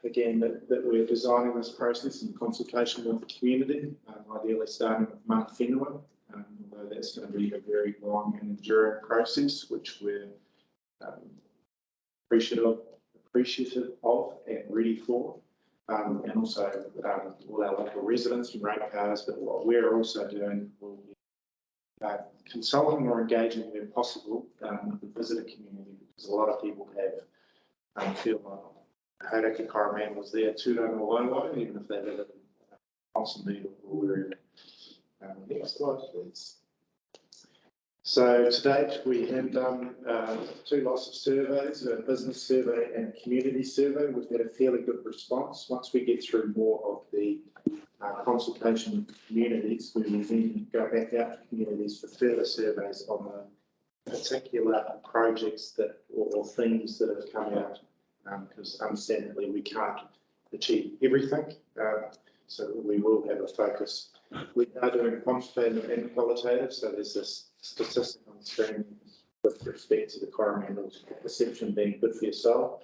again that we're designing this process in consultation with the community, ideally starting with Mount Whenua, although that's going to be a very long and enduring process, which we're appreciative of and ready for, and also all our local residents and ratepayers. But what we're also doing will be consulting or engaging where possible with the visitor community, because a lot of people have feel like Hauraki Karaman was there too long, even if they live in Ponsonby or wherever. Next slide, please. So to date, we have done 2 lots of surveys, a business survey and a community survey. We've had a fairly good response. Once we get through more of the consultation with communities, we will then go back out to communities for further surveys on the particular projects that or themes that have come out, because understandably we can't achieve everything. So we will have a focus. We are doing quantitative and qualitative, so there's this statistic on the screen with respect to the coromandel perception being good for your soul.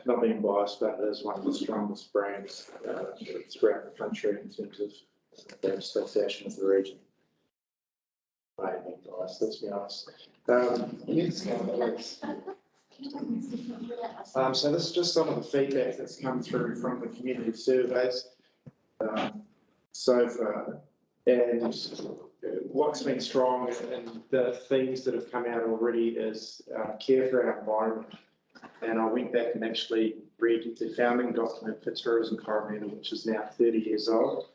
Not being biased, but it is one of the strongest brands throughout the country in terms of their association with the region. I am being biased, let's be honest. So this is just some of the feedback that's come through from the community surveys so far. And what's been strong and the themes that have come out already is care for our environment. And I went back and actually read the founding document for Tourism Coromandel, which is now 30 years old.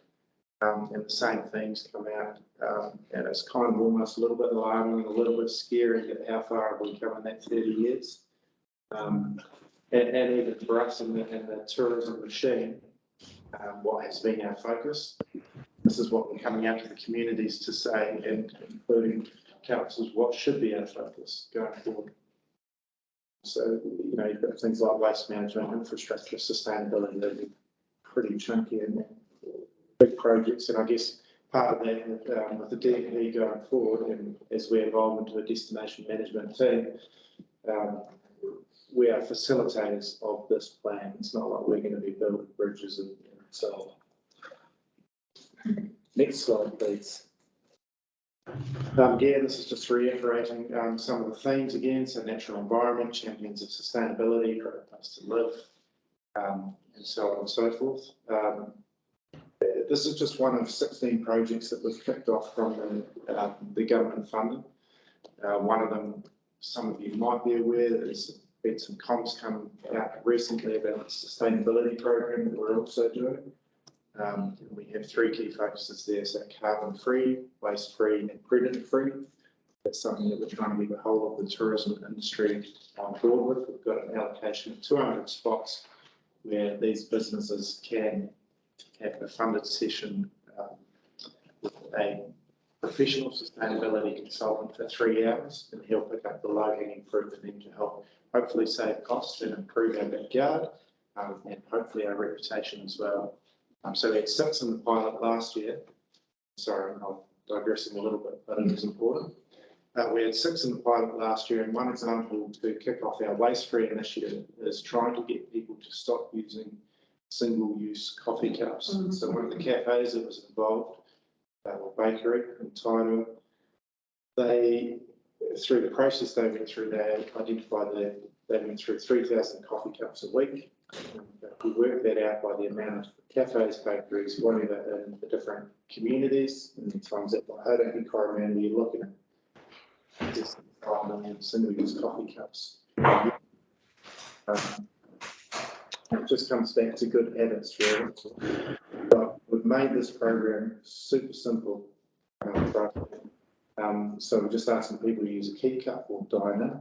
And the same things come out. And it's kind of almost a little bit alarming and a little bit scary at how far have we come in that 30 years. And even for us in the tourism machine, what has been our focus. This is what we're coming out to the communities to say, and including councils, what should be our focus going forward. So, you know, you've got things like waste management, infrastructure, sustainability, that are pretty chunky and big projects. And I guess part of that with the DP going forward, and as we evolve into a destination management team, we are facilitators of this plan. It's not like we're going to be building bridges and so on. Next slide, please. Again, this is just reiterating some of the themes again. So natural environment, champions of sustainability, great place to live, and so on and so forth. This is just one of 16 projects that was kicked off from the government funding. One of them, some of you might be aware, there's been some comms come out recently about the sustainability program that we're also doing. We have 3 key focuses there, so carbon-free, waste-free and predator-free. That's something that we're trying to get the whole of the tourism industry on board with. We've got an allocation of 200 spots where these businesses can have a funded session with a professional sustainability consultant for 3 hours, and he'll pick up the low-hanging fruit for them to help hopefully save costs and improve our backyard and hopefully our reputation as well. So we had 6 in the pilot last year. Sorry, I'm digressing a little bit, but it is important. We had 6 in the pilot last year, and one example to kick off our waste-free initiative is trying to get people to stop using single-use coffee cups. So one of the cafes that was involved, or bakery in Tairua, they, through the process they went through, they identified that they went through 3,000 coffee cups a week. We worked that out by the amount of cafes, bakeries, whatever, in the different communities, and then times that by Hauraki Coromandel, you're looking at just 5 million single-use coffee cups. It just comes back to good habits, really. But we've made this program super simple. So we're just asking people to use a key cup or diner.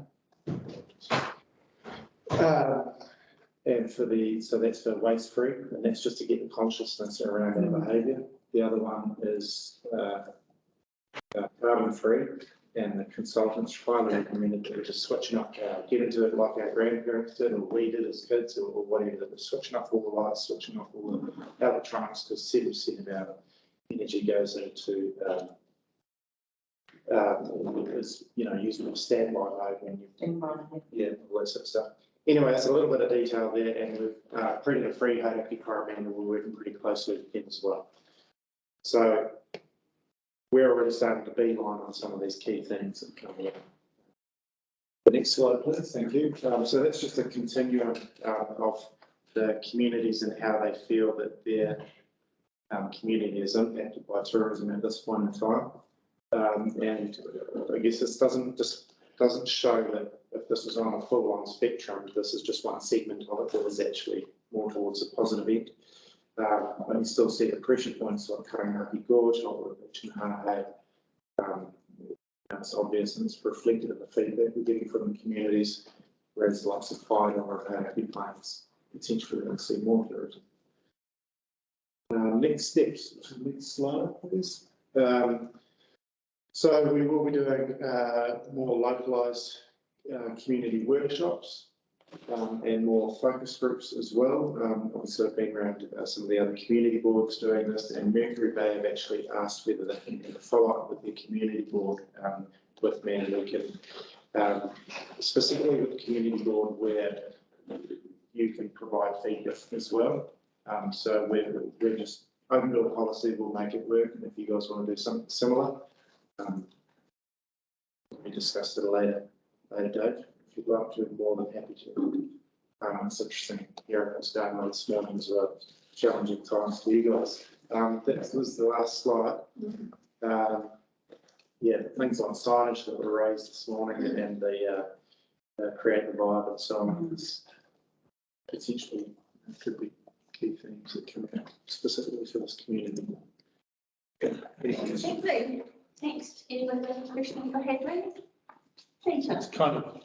And so that's for waste free, and that's just to get the consciousness around our behaviour. The other one is carbon free, and the consultants highly recommended that we're just switching off, get into it like our grandparents did, or we did as kids, or whatever, that we're switching off all the lights, switching off all the electronics, because 7% of our energy goes into using a standby mode when you all that sort of stuff. Anyway, that's a little bit of detail there, and with predator-free Hauraki Coromandel, we're working pretty closely with them as well. So we're already starting to beeline on some of these key things that come along. The next slide, please. Thank you. So that's just a continuum of the communities and how they feel that their community is impacted by tourism at this point in time. And I guess this doesn't show that if this is on a full-on spectrum, this is just one segment of it that is actually more towards a positive end. But you still see the pressure points like Karangapi Gorge, Leach and Hāhei, It's obvious and it's reflected in the feedback we're getting from the communities, whereas lots of fire or happy plans, potentially we'll see more tourism. Next steps, next slide, please. So we will be doing more localised community workshops and more focus groups as well. Obviously, I've been around some of the other community boards doing this, and Mercury Bay have actually asked whether they can follow up with their community board with me, and we can specifically with the community board where you can provide feedback as well. So we're just open door policy will make it work, and if you guys want to do something similar, we discussed at a later date. If you'd like to, more than happy to. It's interesting hearing what's going on this morning as well. Challenging times for you guys. That was the last slide. Yeah, things on signage that were raised this morning and the create the vibe and so on. It's potentially could be key things that come out specifically for this community. Exactly. Next, anyone have a question for Hadley? Peter. It's kind of,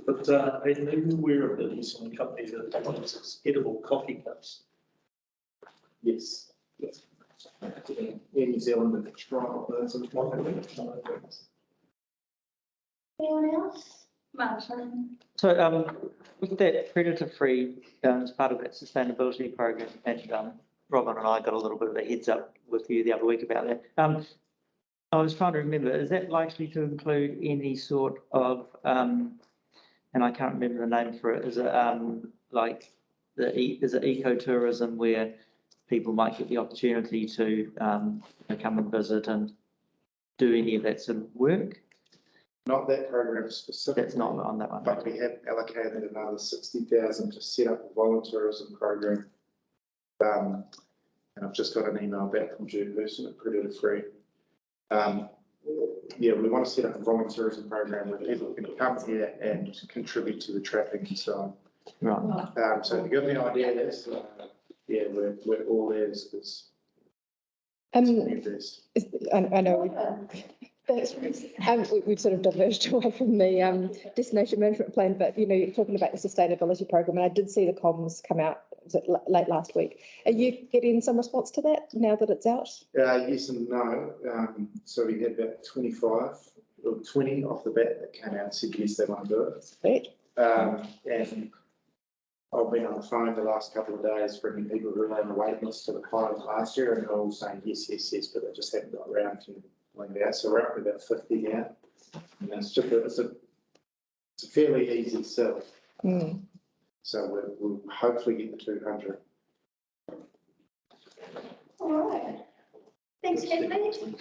but are you aware of the New Zealand company that uses edible coffee cups? Yes. Yes. In New Zealand, and trial person. Anyone else? Martin. So with that predator-free, as part of that sustainability program, and Robin and I got a little bit of a heads up with you the other week about that. I was trying to remember, is that likely to include any sort of, and I can't remember the name for it, is it like, is it ecotourism where people might get the opportunity to come and visit and do any of that sort of work? Not that program specifically. That's not on that one. But we have allocated another 60,000 to set up a volunteerism program. And I've just got an email back from Jude Person at Predator Free. Yeah, we want to set up a volunteerism program where people can come here and contribute to the trapping and so on. Right. So to give me an idea, that's yeah, we're all there. I know we've sort of diverged away from the destination management plan, but you know, you're talking about the sustainability program, and I did see the comms come out, was it late last week? Are you getting some response to that now that it's out? Yes and no. So we had about 25 or 20 off the bat that came out and said yes, they want to do it. Great. And I've been on the phone the last couple of days bringing people who were on the waiting list to the pilot last year, and they're all saying yes, yes, yes, but they just haven't got around to doing that. So we're up to about 50 now, and it's just it's a fairly easy sell. Mm. So we'll hopefully get the 200. All right. Thanks, Hadley. Thank you.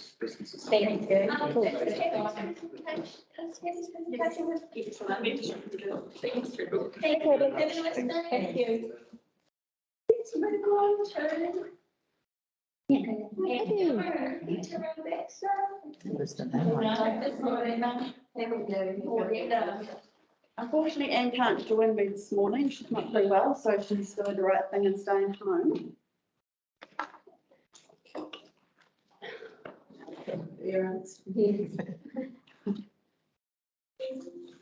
Thank you. Let's move on to. Unfortunately, Anne can't join me this morning. She's not very well, so she's doing the right thing and staying home.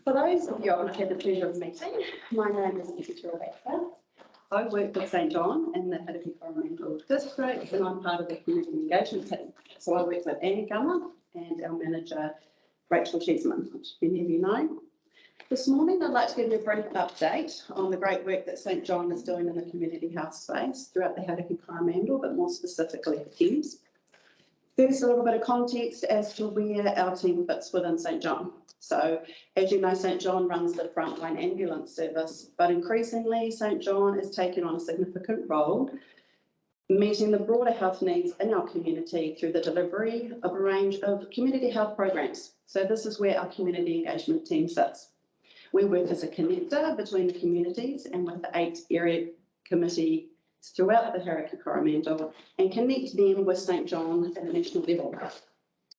For those of you I've had the pleasure of meeting, my name is Peter Rebecca. I work with St John in the Hauraki Environmental District, and I'm part of the community engagement team. So I work with Annie Gummer and our manager, Rachel Cheeseman, which many of you know. This morning, I'd like to give you a brief update on the great work that St John is doing in the community house space throughout the Hauraki Environmental, but more specifically the Thames. First, a little bit of context as to where our team fits within St John. So, as you know, St John runs the frontline ambulance service, but increasingly St John is taking on a significant role meeting the broader health needs in our community through the delivery of a range of community health programs. So this is where our community engagement team sits. We work as a connector between the communities and with the 8 area committees throughout the Hauraki Coromandel and connect them with St John at a national level.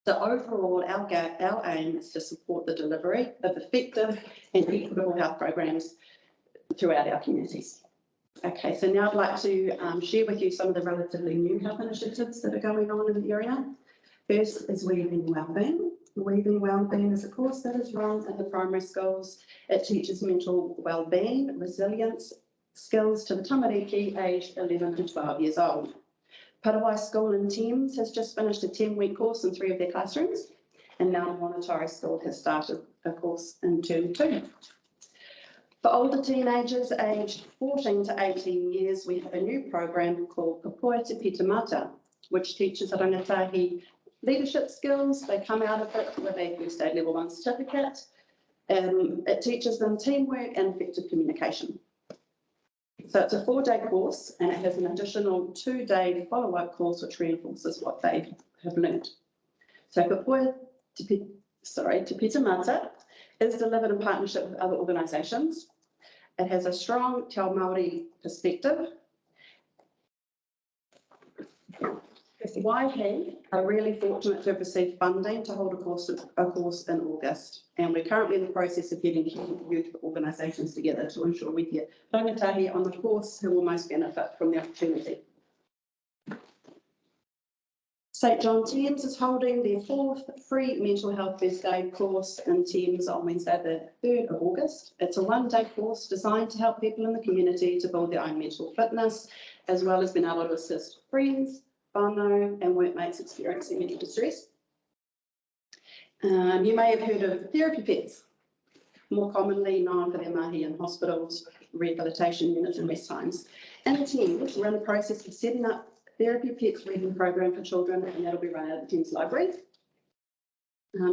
So overall, our aim is to support the delivery of effective and equitable health programs throughout our communities. Okay, so now I'd like to share with you some of the relatively new health initiatives that are going on in the area. First is Weaving Wellbeing. Weaving Wellbeing is a course that is run in the primary schools. It teaches mental wellbeing, resilience, skills to the tamariki aged 11 to 12 years old. Parawai School in Thames has just finished a 10-week course in 3 of their classrooms, and now Monetary School has started a course in term 2. For older teenagers aged 14 to 18 years, we have a new program called Kopu Te Pita Mata, which teaches rangatahi leadership skills. They come out of it with a first aid level 1 certificate. It teaches them teamwork and effective communication. So it's a 4-day course, and it has an additional 2-day follow-up course which reinforces what they have learned. So Kopu Te Pita Mata is delivered in partnership with other organisations. It has a strong Te Ao Māori perspective. Waihe are really fortunate to have received funding to hold a course in August, and we're currently in the process of getting youth organisations together to ensure we get rangatahi on the course who will most benefit from the opportunity. St John Thames is holding their 4th free mental health first aid course in Thames on Wednesday the 3rd of August. It's a 1-day course designed to help people in the community to build their own mental fitness, as well as being able to assist friends, whānau and workmates experiencing mental distress. You may have heard of therapy pets, more commonly known for their mahi in hospitals, rehabilitation units and rest times. In Thames, we're in the process of setting up Therapy Pets reading program for children, and that'll be run out of the Thames Library.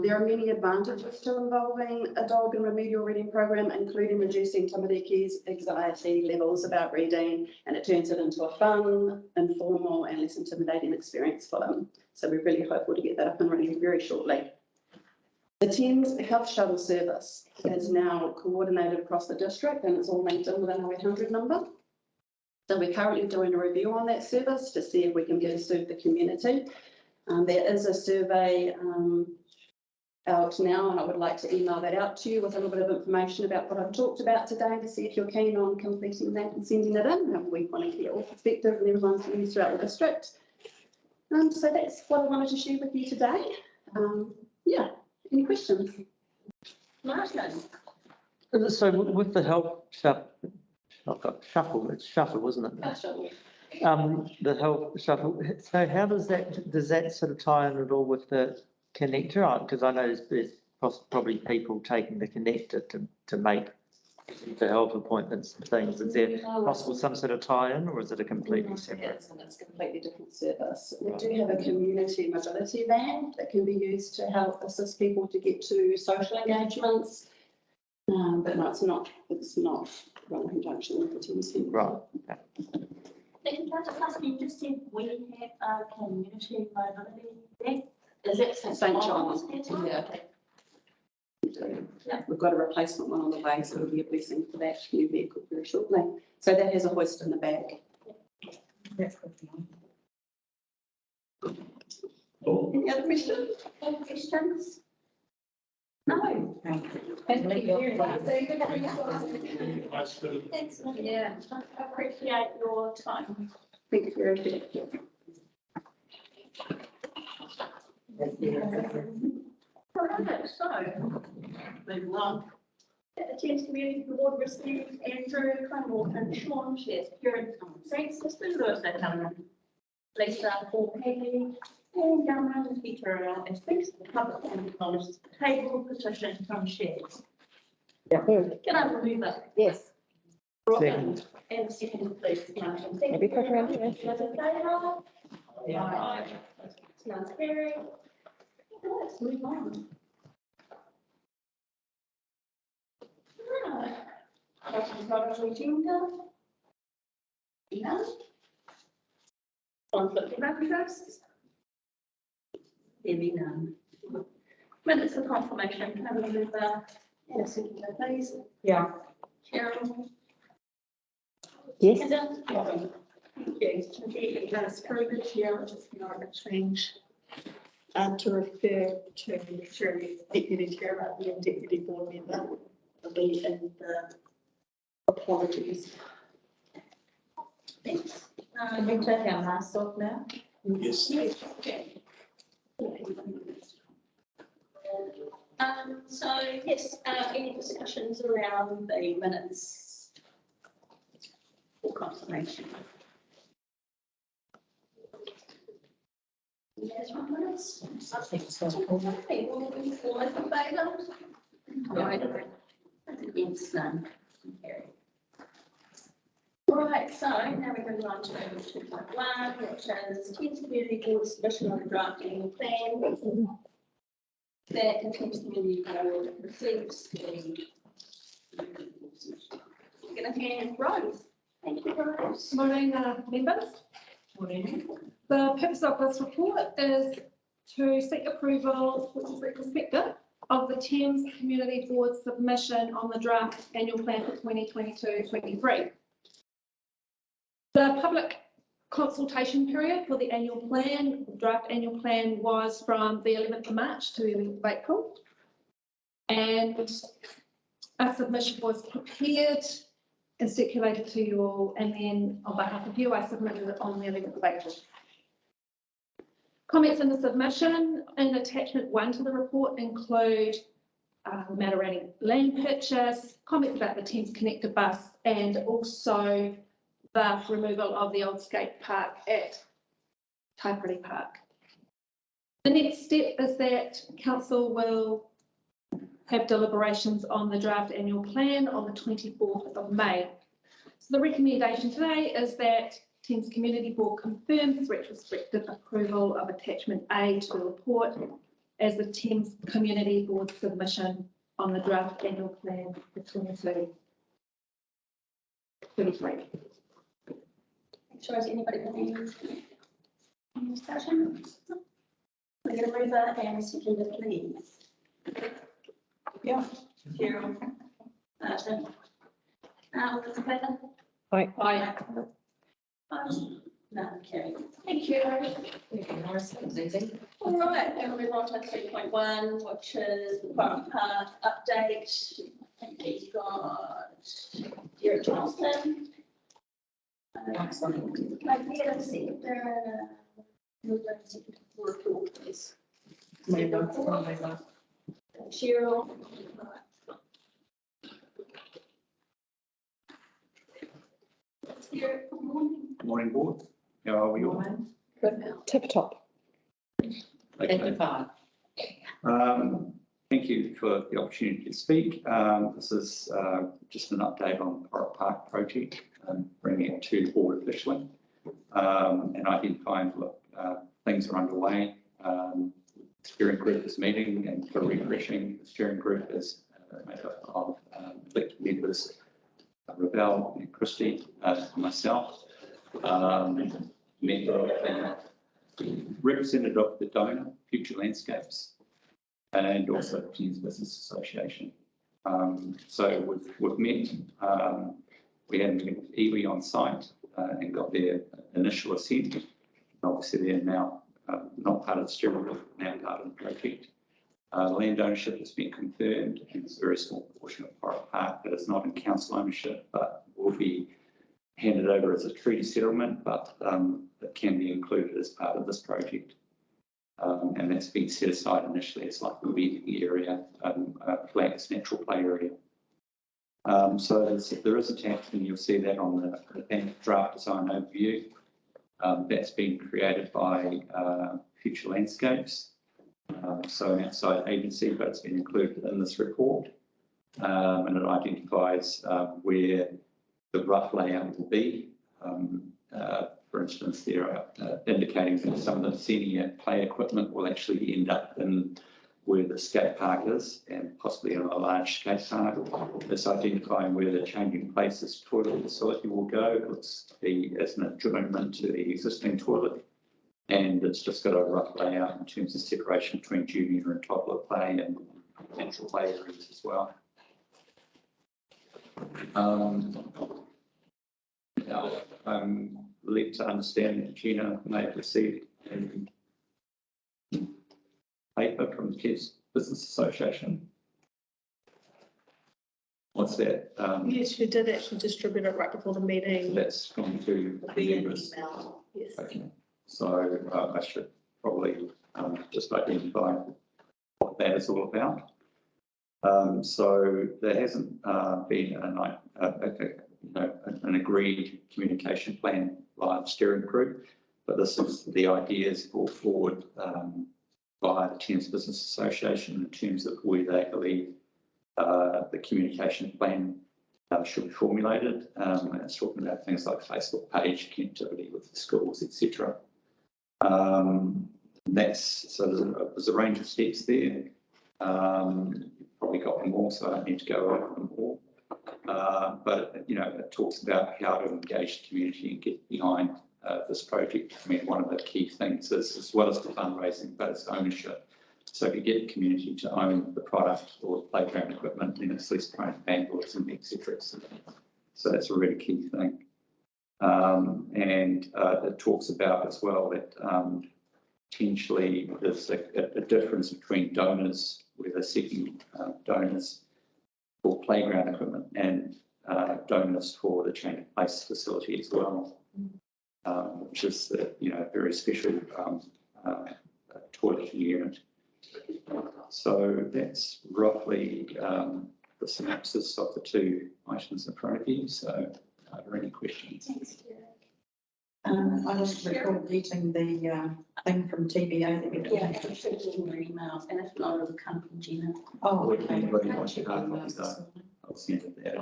There are many advantages to involving a dog in remedial reading program, including reducing tamariki's anxiety levels about reading, and it turns it into a fun, informal and less intimidating experience for them. So we're really hopeful to get that up and running very shortly. The Thames Health Shuttle service is now coordinated across the district, and it's all linked in with an 0800 number. So we're currently doing a review on that service to see if we can better serve the community. There is a survey out now, and I would like to email that out to you with a little bit of information about what I've talked about today to see if you're keen on completing that and sending it in. And we want to get all perspective and everyone's views throughout the district. So that's what I wanted to share with you today. Yeah, any questions? Martin? So with the health shuffle, it's shuffle, isn't it? Shuffle. The health shuffle. So how does that sort of tie in at all with the connector? Because I know there's probably people taking the connector to make the health appointments and things. Is there possible some sort of tie-in, or is it a completely separate? It's a completely different service. We do have a community mobility van that can be used to help assist people to get to social engagements. But no, it's not run in conjunction with the Thames Centre. Right. Okay. Can I just ask you, just if we have a community mobility van, is it St John's? Yeah. Yeah. We've got a replacement one on the way, so it'll be a blessing for that new vehicle very shortly. So that has a hoist in the back. That's good. Any other questions? Any questions? No. Thank you. Excellent. Yeah, I appreciate your time. Thank you very much. All right, so moving on. The Thames Community Board received Andrew Crumble and Sean Shares, parents on Saints, Sister Lewis, Lisa for Peggy, and Gamma and Peter as speaks to the public and acknowledges the table petition from Shares. Can I remove that? Yes. Robin, and second, please, Martin. Maybe quick around here. Yeah. Sounds scary. Let's move on. Questions about the agenda? Yeah. Conflict of interest? There be none. Minutes of confirmation, can I remove yes, please? Yeah. Cheryl? Yes. Heather? Thank you. That's very good, Chair, just not a change. To refer to Deputy Chair rather than Deputy Board Member, the and the apologies. Thanks. Can we take our masks off now? Yes. Okay. So yes, any discussions around the minutes or confirmation? Yes, my minutes. I think so. Okay, well, we all in favour? Right. Against none. Carried. Right, so now we're going on to 2.1, which is Thames Community Board submission of the draft annual plan. That the Thames Community Board receives the. We're going to hand Rose. Thank you, Rose. Morning, members. Morning. The purpose of this report is to seek approval, which is retrospective, of the Thames Community Board submission on the draft annual plan for 2022-23. The public consultation period for the annual plan, draft annual plan, was from the 11th of March to the 11th of April. And a submission was prepared and circulated to you all, and then on behalf of you, I submitted it on the 11th of April. Comments in the submission and attachment 1 to the report include matter around land purchase, comments about the Thames Connector bus, and also the removal of the old skate park at Taipari Park. The next step is that council will have deliberations on the draft annual plan on the 24th of May. So the recommendation today is that Thames Community Board confirms retrospective approval of attachment A to the report as the Thames Community Board submission on the draft annual plan for 22-23. Sure, has anybody got any discussion? We're going to move that and second it, please. Yeah. Cheryl. All those in favour? Aye. Aye. No, carried. Thank you. All right, and we'll move on to 3.1, which is the Porritt Park update. I think we've got Derek Johnston. Report, please. Cheryl. Morning, board. How are we all? Tip top. Okay. Thank you for the opportunity to speak. This is just an update on the Porritt Park project, bringing it to the board officially and identifying what things are underway. The steering group is meeting, and for refreshing, the steering group is made up of elected members, Ravel and Christie, myself, member of the representative of the donor, Future Landscapes, and also the Thames Business Association. So we've met, we had an iwi on site and got their initial assent. Obviously, they're now not part of the steering group, now part of the project. Land ownership has been confirmed, and it's a very small portion of Porritt Park that is not in council ownership, but will be handed over as a treaty settlement, but that can be included as part of this project. And that's been set aside initially as like a meeting area, flags, natural play area. So there is attached, and you'll see that on the draft design overview. That's been created by Future Landscapes. So an outside agency, but it's been included in this report. And it identifies where the rough layout will be. For instance, they're indicating that some of the senior play equipment will actually end up in where the skate park is, and possibly in a large skate park. It's identifying where the changing places toilet facility will go. It's as an adjournment to the existing toilet. And it's just got a rough layout in terms of separation between junior and toddler play and natural play areas as well. I'm led to understand that Gina may have received a paper from the Thames Business Association. What's that? Yes, you did actually distribute it right before the meeting. So that's gone to members. Yes. Okay. So I should probably just identify what that is all about. So there hasn't been an agreed communication plan by the steering group, but this is the ideas brought forward by the Thames Business Association in terms of where they believe the communication plan should be formulated. And it's talking about things like Facebook page, connectivity with the schools, etc. There's a range of steps there. Probably got more, so I don't need to go over them all. But it talks about how to engage the community and get behind this project. I mean, one of the key things is, as well as the fundraising, but it's ownership. So if you get the community to own the product or the playground equipment, then it's less prone to vandalism, etc. So that's a really key thing. And it talks about as well that potentially there's a difference between donors, where they're seeking donors for playground equipment and donors for the change of place facility as well, which is a very special toilet unit. So that's roughly the synopsis of the two items in front of you. So are there any questions? I just recall getting the thing from TBA that we did. Yeah, I'm sure it's in your emails, and if not, it'll come from Gina. Oh, If okay. anybody wants to hard copy though, I'll send it there.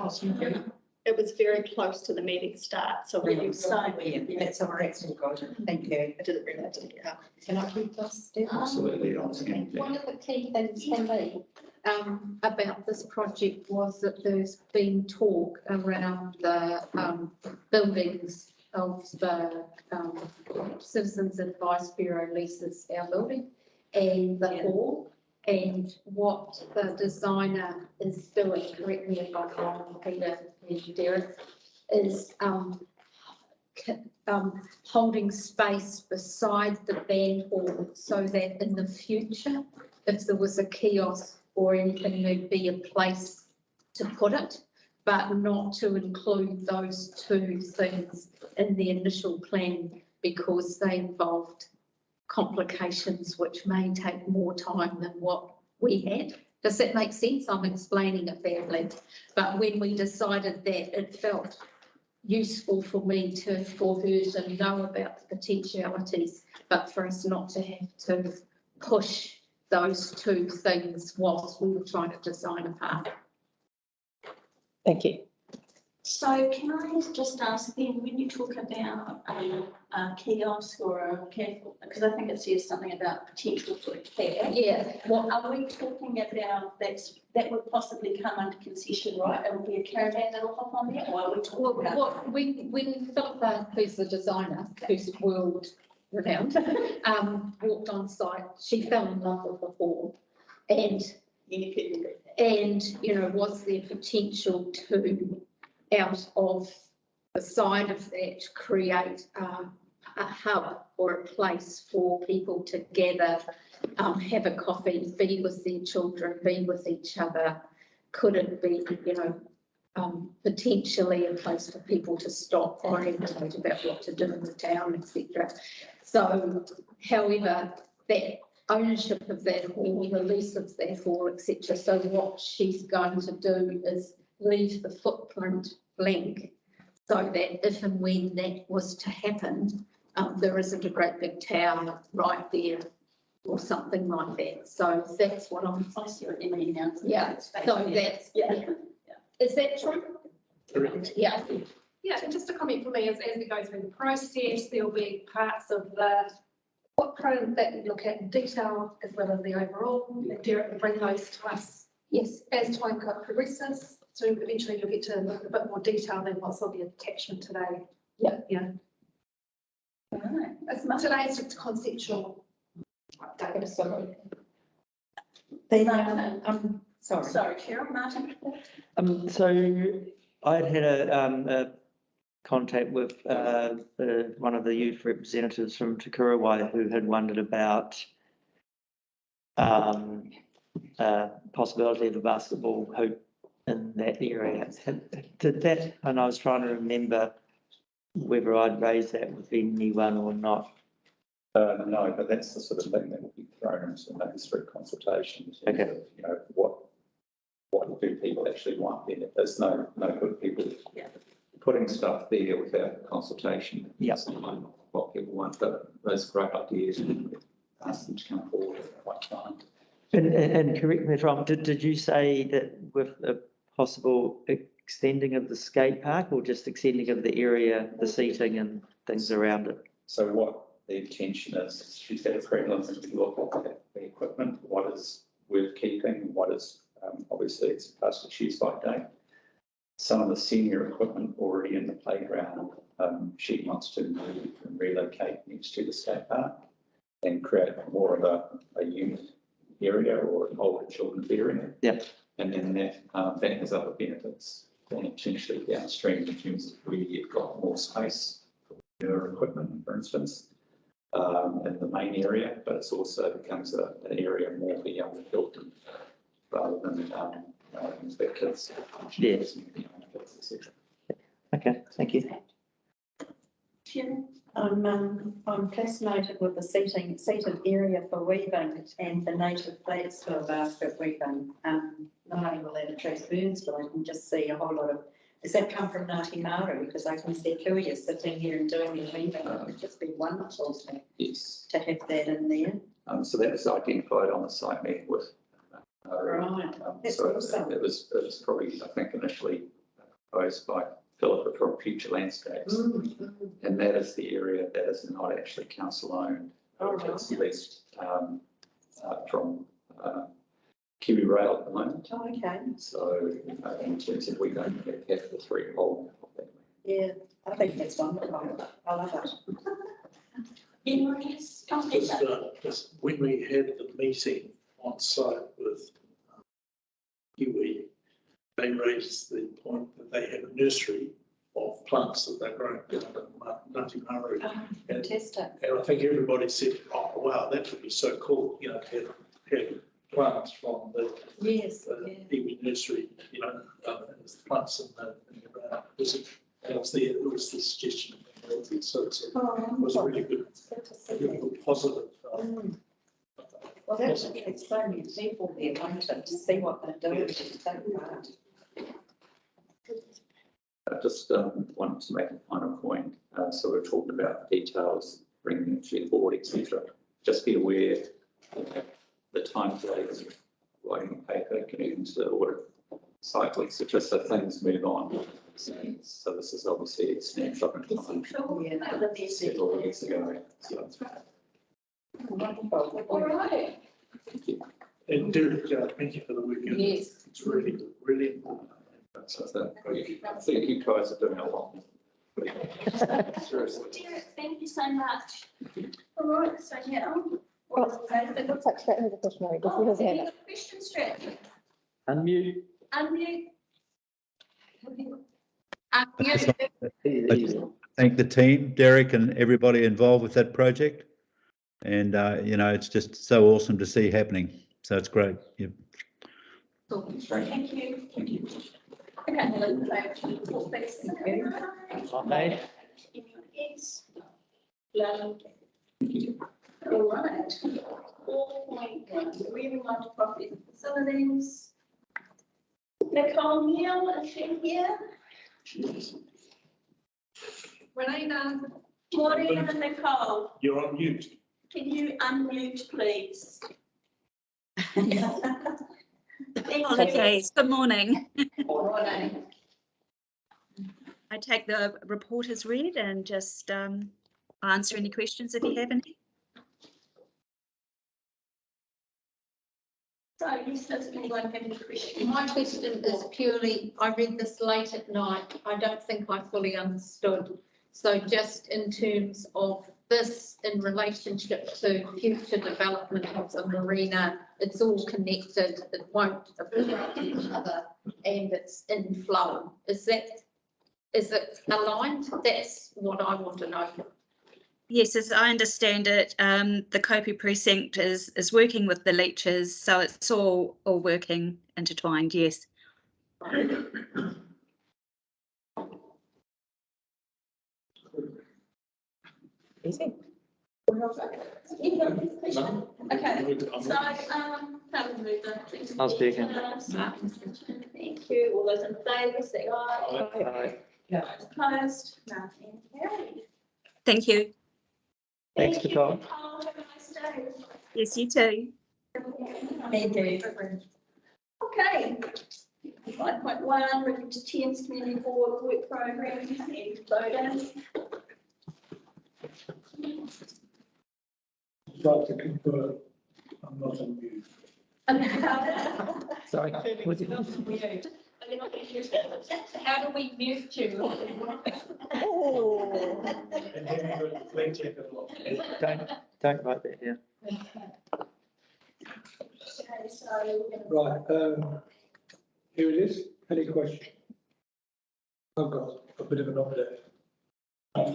It was very close to the meeting start, so we were so. That's all right, so good. Thank you. I didn't realise it. Yeah. Can I keep this, Steph? Absolutely, I'll send it One there. of the key things for me about this project was that there's been talk around the buildings of the Citizens Advice Bureau leases our building and the hall. And what the designer is doing, correct me if I'm wrong, Peter and Derek, is holding space beside the band hall so that in the future, if there was a kiosk or anything, there'd be a place to put it, but not to include those two things in the initial plan because they involved complications which may take more time than what we had. Does that make sense? I'm explaining it badly. But when we decided that, it felt useful for her to know about the potentialities, but for us not to have to push those two things whilst we were trying to design a park. Thank you. So can I just ask then, when you talk about a kiosk or a cafe, because I think it says something about potential for a cafe. Yeah. What are we talking about that would possibly come under concession, right? It will be a caravan that'll hop on there, or are we talking about? When Philippa, who's the designer, who's world renowned, walked on site, she fell in love with the hall. And was there potential to, out of the side of that, create a hub or a place for people to gather, have a coffee, be with their children, be with each other? Could it be, potentially a place for people to stop, orientate about what to do in the town, etc. So, however, that ownership of that hall, the lease of that hall, etc. So what she's going to do is leave the footprint blank so that if and when that was to happen, there isn't a great big tower right there or something like that. So that's what I see what you mean now. Yeah, so that's, yeah. Is that true? Correct. Yeah. Yeah, and just a comment for me is as we go through the process, there'll be parts of the footprint that we look at in detail as well as the overall. And Derek will bring those to us. Yes, as time progresses, so eventually you'll get to look at a bit more detail than what's on the attachment today. Yeah. Yeah. All right. Today is just conceptual. Absolutely. Sorry, Cheryl, Martin. So I'd had a contact with one of the youth representatives from Te Kurawai who had wondered about possibility of a basketball hoop in that area. Did that, and I was trying to remember whether I'd raised that with anyone or not. No, but that's the sort of thing that will be thrown into the through consultation. Okay. What do people actually want there? There's no good people Yeah. putting stuff there without consultation. Yep. What people want, but those great ideas, ask them to come forward at the right time. And correct me if I'm wrong, did you say that with a possible extending of the skate park or just extending of the area, the seating and things around it? So what the intention is, she's had a preliminary look at the equipment, what is worth keeping, what is, obviously it's past its use by date. Some of the senior equipment already in the playground, she wants to move and relocate next to the skate park and create more of a youth area or an older children's area. Yep. And then that has other benefits, then potentially downstream in terms of where you've got more space for newer equipment, for instance, in the main area, but it's also becomes an area more for young adults rather than the kids. Yes. Okay, thank you. I'm fascinated with the seated area for weaving and the native flats for basket weaving. Not only will that attract birds, but I can just see a whole lot of, does that come from Ngāti Maru? Because I can see Kopu sitting here and doing the weaving. It would just be wonderful Yes. to have that in there. So that was identified on the site meeting with. Right, that's so awesome. It was probably, I think, initially proposed by Philippa from Future Landscapes. And that is the area that is not actually council owned. It's leased from Kiwi Rail at the moment. Oh, okay. So in terms of we don't have the freehold of that. Yeah, I think that's wonderful. I love it. Just when we had the meeting on site with Kiwi, they raised the point that they have a nursery of plants that they're growing down in Ngāti Maru. Fantastic. And I think everybody said, oh, wow, that would be so cool, you know, to have plants from the Kiwi nursery, you know, plants in the ground. It was the suggestion. So it was a really good positive. Well, that's it's so many people there, won't it, to see what they're doing, to take part. I just wanted to make a final point. So we're talking about details, bringing them to the board, etc. Just be aware that the time delays of writing paper can into the audit cycle, etc. So things move on. So this is obviously a snapshot in time. Several weeks ago. So. Wonderful. All right. Thank you. And Derek, thank you for the work. Yes. It's really good, really important. So I think you guys are doing a lot. Seriously. Derek, thank you so much. All right, so now. It looks like Strat has a question, Mary. Does he have Any it? other questions, Strat? Unmute. Unmute. I just thank the team, Derek and everybody involved with that project. And, you know, it's just so awesome to see happening. So it's great. Yep. Cool. Thank you. Thank you. Okay, Helen, so, please. Okay. Yes. All right. 4.1, moving on to property and facilities. Nicole Neal, is she here? Renee, Morning, Nicole. You're on mute. Can you unmute, please? Okay, good morning. Morning. I take the report as read and just answer any questions if you have any. So, yes, does anyone have any questions? My question is purely, I read this late at night. I don't think I fully understood. So just in terms of this in relationship to future development of the marina, it's all connected. It won't affect each other and it's in flow. Is it aligned? That's what I want to know. Yes, as I understand it, the Kopu precinct is working with the leeches, so it's all working intertwined, yes. Easy. Okay, so, I'll speak in. Thank you. All those in favour, say aye. Aye. Opposed? None. And carried. Thank you. Thanks, Thank you, Nicole. Nicole. Have a nice day. Yes, you too. Thank you. Okay. 5.1, review to Thames Community Board work programs and voting. Like to confirm, I'm not on mute. Sorry. Was it- How do we mute you? Don't write that here. Okay, so we're gonna. Right, here it is. Any questions? I've got a bit of an update.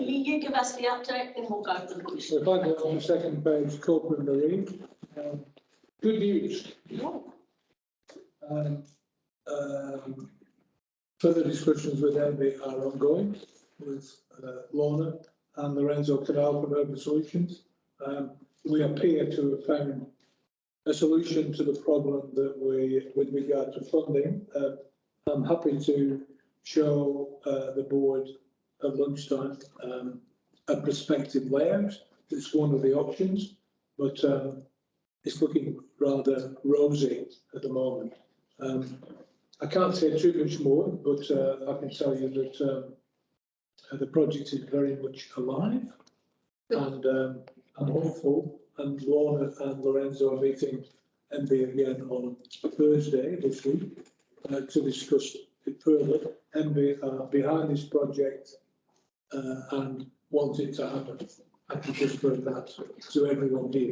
You give us the update, then we'll go to the question. So if I go on the second page, Kopu Marine, good news. Further discussions with MB are ongoing with Lorna and Lorenzo Canal from Urban Solutions. We appear to have found a solution to the problem that with regard to funding. I'm happy to show the board at lunchtime a prospective layout. It's one of the options, but it's looking rather rosy at the moment. I can't say too much more, but I can tell you that the project is very much alive, and I'm hopeful. And Lorna and Lorenzo are meeting MB again on Thursday this week to discuss it further. MB are behind this project and want it to happen. I can just put that to everyone here,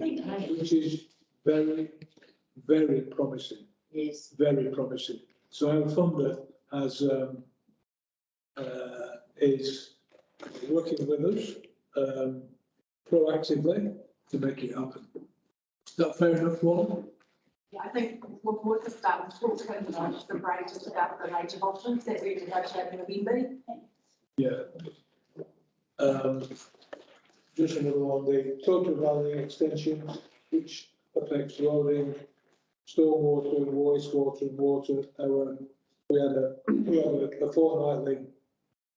which is very, very promising. Yes. Very promising. So our funder has is working with us proactively to make it happen. Is that fair enough, Lorna? Yeah, I think we'll just talking about the range about the range of options that we're negotiating with MB. Yeah. Just another one, the total valley extension, which affects roading, stormwater, wastewater and water. We had a fortnightly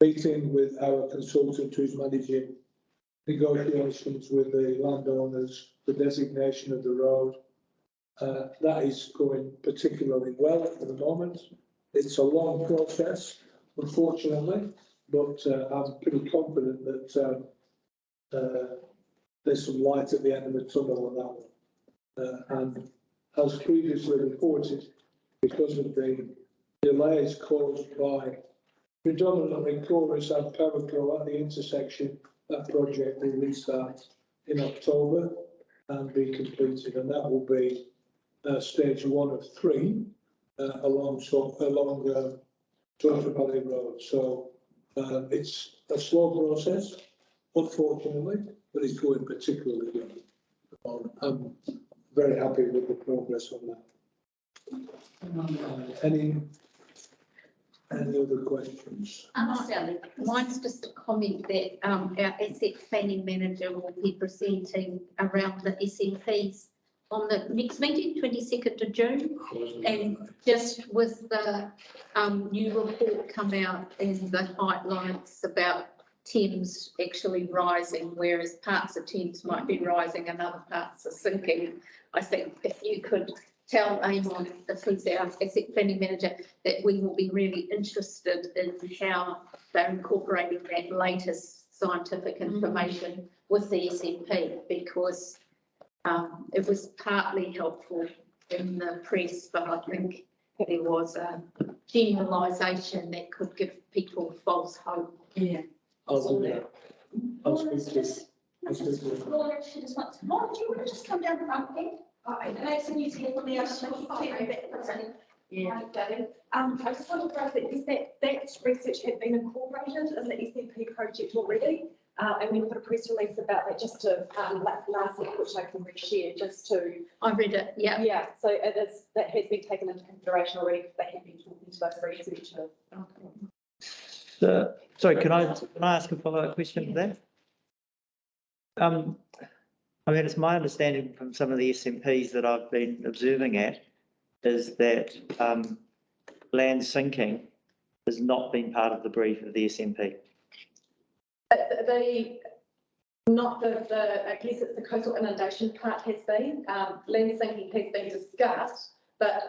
meeting with our consultant who's managing negotiations with the landowners, the designation of the road. That is going particularly well at the moment. It's a long process, unfortunately, but I'm pretty confident that there's some light at the end of the tunnel on that one. And as previously reported, because of the delays caused by predominantly Chorus and Powerco at the intersection, that project will restart in October and be completed, and that will be stage 1 of 3 along Total Valley Road. So it's a slow process, unfortunately, but it's going particularly well. I'm very happy with the progress on that. Any other questions? Sally, mine's just a comment that our asset planning manager will be presenting around the SMPs on the next meeting, 22nd of June. And just with the new report come out and the highlights about Thames actually rising, whereas parts of Thames might be rising and other parts are sinking. I think if you could tell Amon, if he's our asset planning manager, that we will be really interested in how they're incorporating that latest scientific information with the SMP, because it was partly helpful in the press, but I think there was a generalisation that could give people false hope. Yeah. I'll do that. Laura, she just wants to, Laura, do you want to just come down the front here? Okay. And I send you to the other side. Yeah. I just wanted to ask that research had been incorporated in the SMP project already. And we put a press release about that just to last week, which I can reshare just to. I read it, yeah. Yeah, so that has been taken into consideration already because they have been talking to us researchers. Sorry, can I ask a follow-up question to that? I mean, it's my understanding from some of the SMPs that I've been observing at is that land sinking has not been part of the brief of the SNP. Not I guess it's the coastal inundation part has been, land sinking has been discussed, but,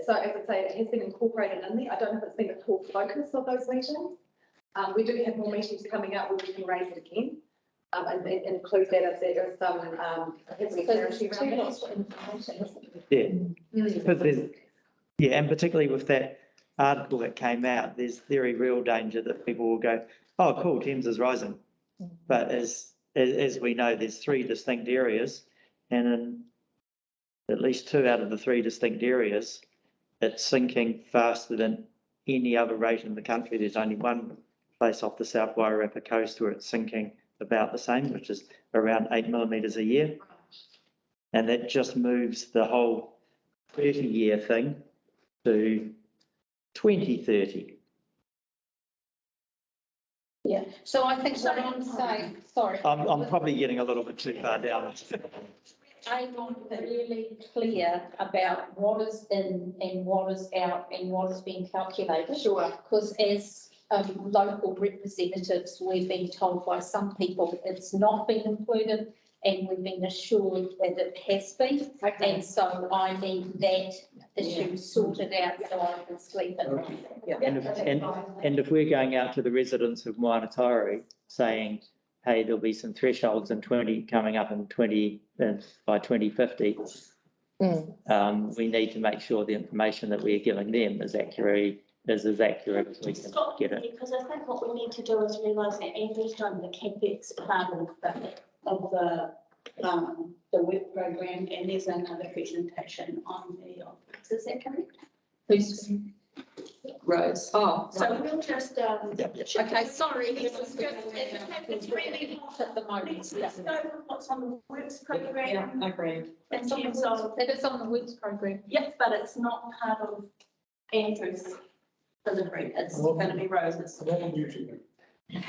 so as I say, it has been incorporated in there. I don't know if it's been a core focus of those meetings. We do have more meetings coming up where we can raise it again, and include that if there is some, clarity around that. Yeah, because there's, yeah, and particularly with that article that came out, there's very real danger that people will go, oh, cool, Thames is rising. But as we know, there's 3 distinct areas, and in at least 2 out of the 3 distinct areas, it's sinking faster than any other rate in the country. There's only one place off the South Wairarapa coast where it's sinking about the same, which is around 8 millimetres a year. And that just moves the whole 30-year thing to 2030. Yeah, so I think what I'm saying, sorry. I'm probably getting a little bit too far down. I'm not really clear about what is in and what is out and what is being calculated. Sure. Because as local representatives, we've been told by some people it's not been included, and we've been assured that it has been. Okay. And so I need that issue sorted out so I can sleep at night. Yeah. And if we're going out to the residents of Moanatari saying, hey, there'll be some thresholds in coming up in by 2050, we need to make sure the information that we're giving them is accurate, as accurate as we can get it. Because I think what we need to do is realise that every time the CapEx part of the work program, and there's another presentation on the, is that correct? Who's Rose? Oh, So we'll just, okay, sorry, it's really hot at the moment. let's go with what's on the works program. Yeah, agreed. In terms of, It is on the works program. yes, but it's not part of Andrew's delivery. It's going to be Rose's.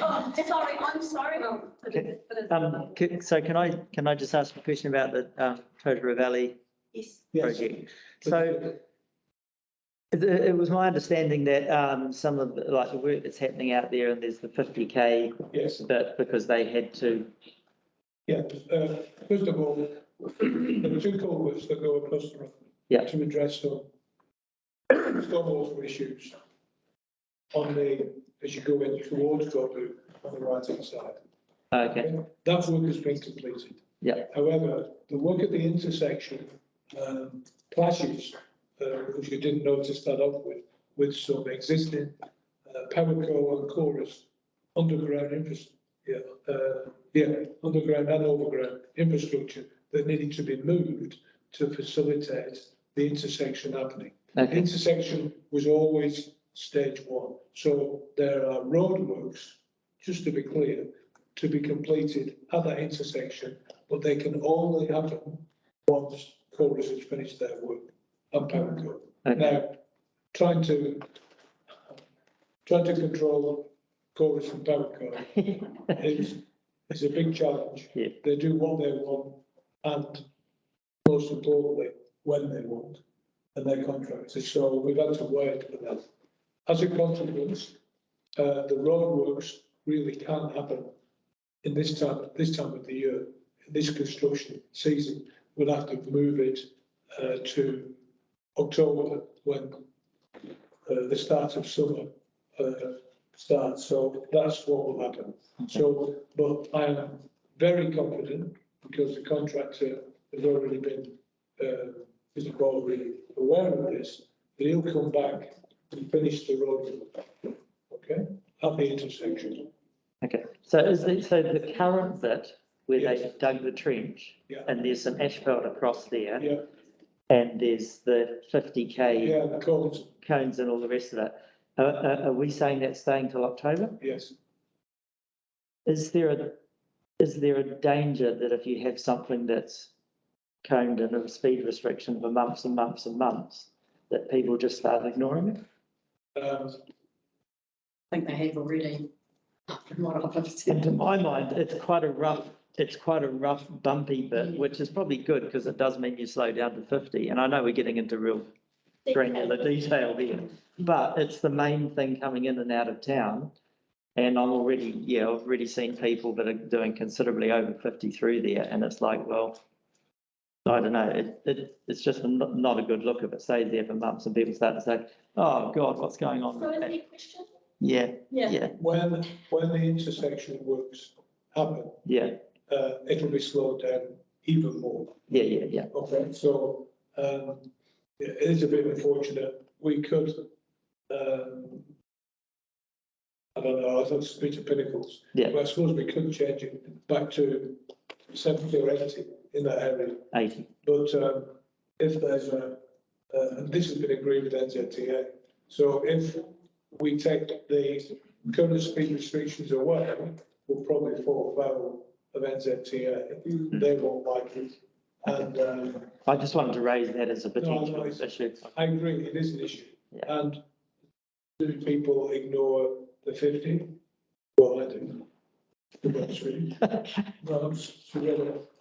Oh, sorry, I'm sorry. So can I just ask a question about the Totara Valley project? So it was my understanding that some of the work that's happening out there, and there's the 50K bit because they had to. Yeah, first of all, there are 2 culverts that go across the road to address some stormwater issues as you go in towards Kopu on the right hand side. Okay. That work has been completed. Yeah. However, the work at the intersection clashes, which you didn't notice that up with some existing Powerco and Chorus underground underground and overground infrastructure that needed to be moved to facilitate the intersection happening. Okay. The intersection was always stage 1. So there are roadworks, just to be clear, to be completed at that intersection, but they can only happen once Chorus has finished their work and Powerco. Okay. Now, trying to control Chorus and Powerco is a big challenge. Yeah. They do what they want, and most importantly, when they want, and they're contractors. So we've had to wait for that. As a consequence, the roadworks really can't happen in this time of the year, in this construction season. We'll have to move it to October when the start of summer starts. So that's what will happen. So, but I am very confident because the contractor has already been is already aware of this, that he'll come back and finish the road. Okay, at the intersection. Okay, so the current bit where they dug the trench, and there's some asphalt across there, and there's the 50K the cones and all the rest of it. Are we saying that's staying till October? Yes. Is there a danger that if you have something that's coned and a speed restriction for months and months and months, that people just start ignoring it? I think they have already. From what I've understood. And to my mind, it's quite a rough, bumpy bit, which is probably good because it does mean you slow down to 50. And I know we're getting into real granular detail there. But it's the main thing coming in and out of town. And I've already seen people that are doing considerably over 50 through there, and it's like, well, I don't know, it's just not a good look if it stays there for months and people start to say, oh God, what's going on? So is there a question? Yeah. When the intersection works happen, it'll be slowed down even more. Yeah. Okay, so, it is a bit unfortunate. We could, I don't know, I thought speech of pinnacles. Yeah. But I suppose we could change it back to 70 or 80 in that area. 80. But, if there's and this has been agreed with NZTA, so if we take the current speed restrictions away, we'll probably fall foul of NZTA. They won't like it. And I just wanted to raise that as a potential issue. I agree, it is an issue. Yeah. And do people ignore the 50? Well, I do. No,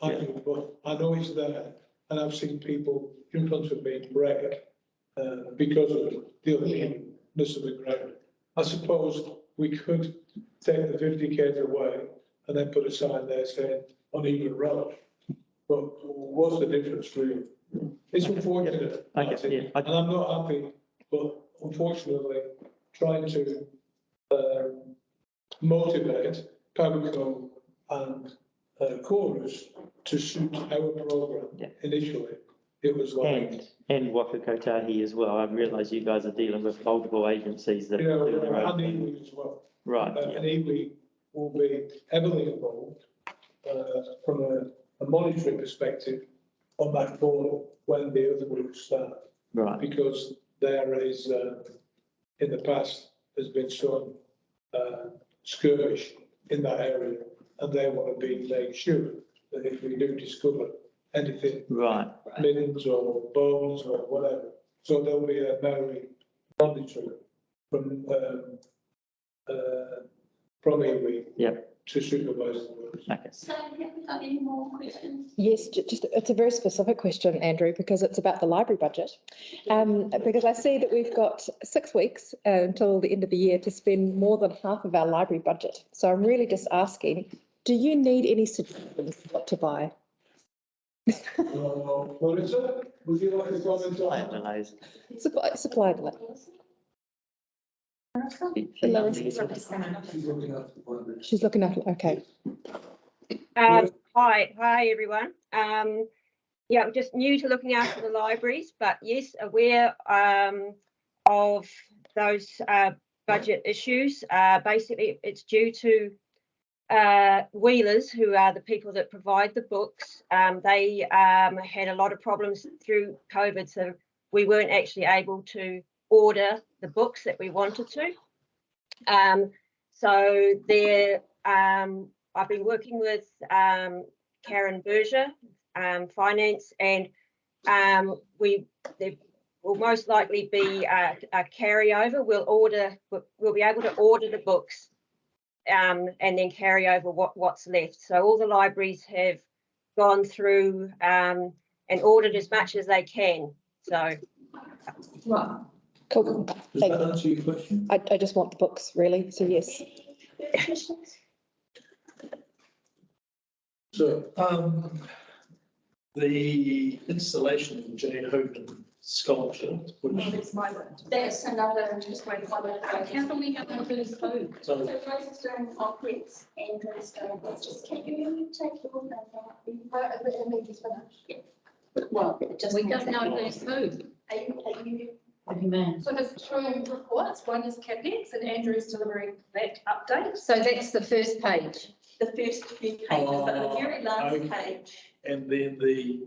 I do, but I know it's there, and I've seen people in front of me brake because of the unevenness of the ground. I suppose we could take the 50 k's away and then put a sign there saying uneven road. But what's the difference really? It's unfortunate, Martin, and I'm not happy, but unfortunately, trying to motivate PABCO and Chorus to suit our programme initially. It was like. And Waka Kotahi as well. I realise you guys are dealing with multiple agencies that. And iwi as well. Right. And iwi will be heavily involved from a monitoring perspective on that board when the other groups start. Right. Because there is, in the past, there's been some skirmish in that area, and they want to make sure that if we do discover anything, middens or bones or whatever, so there'll be a very monitoring from iwi to supervise the work. So have we got any more questions? Yes, just, it's a very specific question, Andrew, because it's about the library budget. Because I see that we've got 6 weeks until the end of the year to spend more than half of our library budget. So I'm really just asking, do you need any suggestions what to buy? What is it? Would you like to comment on it? Supply delay. She's looking after, okay. Hi everyone. Yeah, I'm just new to looking after the libraries, but yes, aware of those budget issues. Basically, it's due to Wheelers, who are the people that provide the books. They had a lot of problems through COVID, so we weren't actually able to order the books that we wanted to. So there, I've been working with Karen Berger, Finance, and there will most likely be a carryover. We'll be able to order the books and then carry over what's left. So all the libraries have gone through and ordered as much as they can. So. Right. Cool. Does that answer your question? I just want the books, really, so yes. So, the installation of Jane Hogan scholarship, which. That's another just way forward. How can we have one lose food? So Rose's doing operates and Drew's doing, just can you take your name out? It may just finish. Yeah. Well, We don't know who's who. So there's 2 reports. One is CapEx and Andrew's delivering that update. So that's the first page. The first few pages, but the very last page. And then the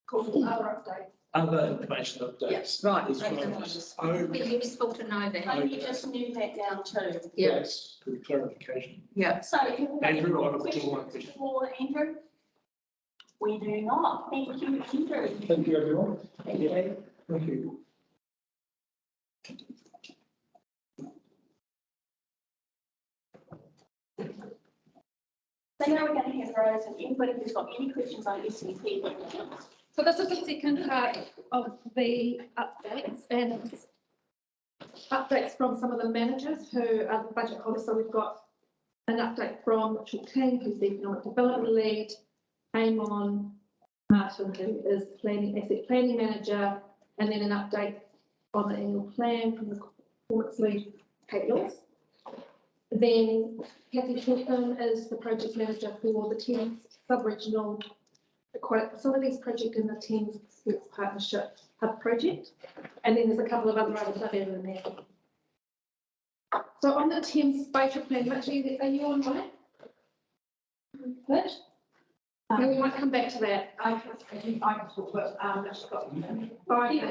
Called other update. other information updates. Yes, right. It'd be useful to know that. I just knew that now too. Yes, good clarification. Yeah. So Andrew, I have questions one question. for Andrew? We do not. Thank you, Andrew. Thank you, everyone. Thank you. Thank you. So now we're going to have Rose and anybody who's got any questions on SCP. So this is the second part of the updates, and it's updates from some of the managers who are the budget holders. So we've got an update from Mitchell King, who's the economic development lead, Amon Martin, who is asset planning manager, and then an update on the annual plan from the performance lead, Kate Lewis. Then Kathy Chilton is the project manager for the Thames Sub-Regional Aquatic Facilities Project and the Thames Sports Partnership Hub Project. And then there's a couple of other items up in there. So on the Thames spatial plan, actually, are you on mine? Good. Okay, we might come back to that. I can talk, but I've just got. Fine. Yes,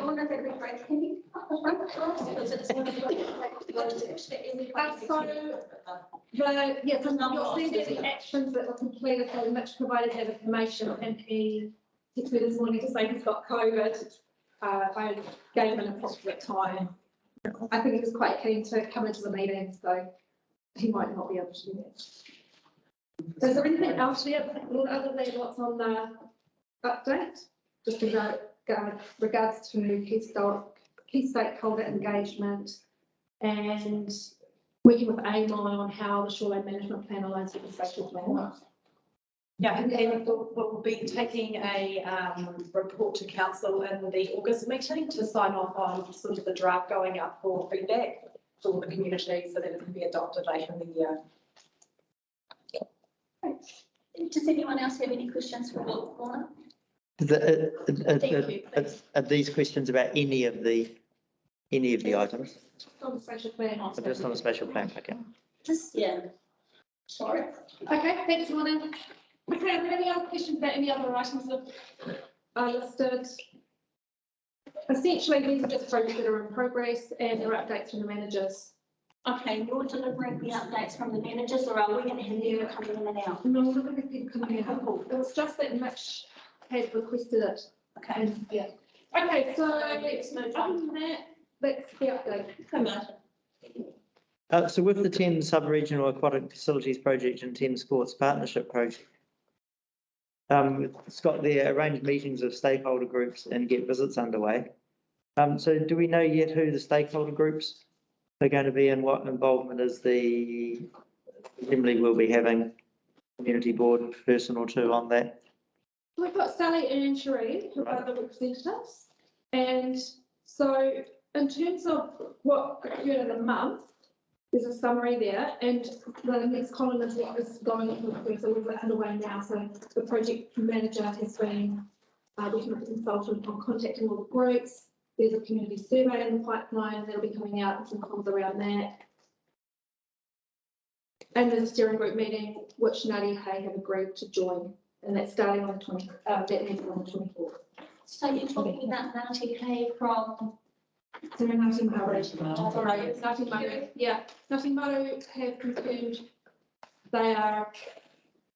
and you'll see there the actions that were completed, so Mitch provided that information, and he texted me this morning to say he's got COVID. I gave him an approximate time. I think he was quite keen to come into the meeting, so he might not be able to do that. So is there anything else there, other than what's on the update? Just in regards to key stakeholder engagement and working with AMI on how the shoreline management plan aligns with the spatial plan. Yeah, and we'll be taking a report to council in the August meeting to sign off on sort of the draft going out for feedback for the community so that it can be adopted later in the year. Does anyone else have any questions for Lorna? Are these questions about any of the items? On the spatial plan. Or just on the spatial plan, okay. Just, yeah. Sorry. Okay, thanks, Lorna. Okay, are there any other questions about any other items that are listed? Essentially, these are just projects that are in progress and there are updates from the managers. Okay, you're delivering the updates from the managers, or are we going to have people coming in and out? No, we're not going to have people coming in. It was just that Mitch had requested it. Okay. And, yeah. Okay, so let's move on from that. That's the update. Come on. So with the Thames Sub-Regional Aquatic Facilities Project and Thames Sports Partnership Project, Scott there arranged meetings of stakeholder groups and get visits underway. So do we know yet who the stakeholder groups are going to be and what involvement is the assembly will be having community board person or two on that? We've got Sally and Sheree, who are the representatives. And so in terms of what occurred in the month, there's a summary there, and the next column is what is going on with the so we're underway now. So the project manager has been working with the consultant on contacting all the groups. There's a community survey in the pipeline that'll be coming out and some comms around that. And there's a steering group meeting which Nadia Hay have agreed to join, and that's starting on the 20th, that meeting on the 24th. So you're talking about Nadia Hay from Sorry, Nothing Maru. Yeah, Nothing Maru have confirmed they are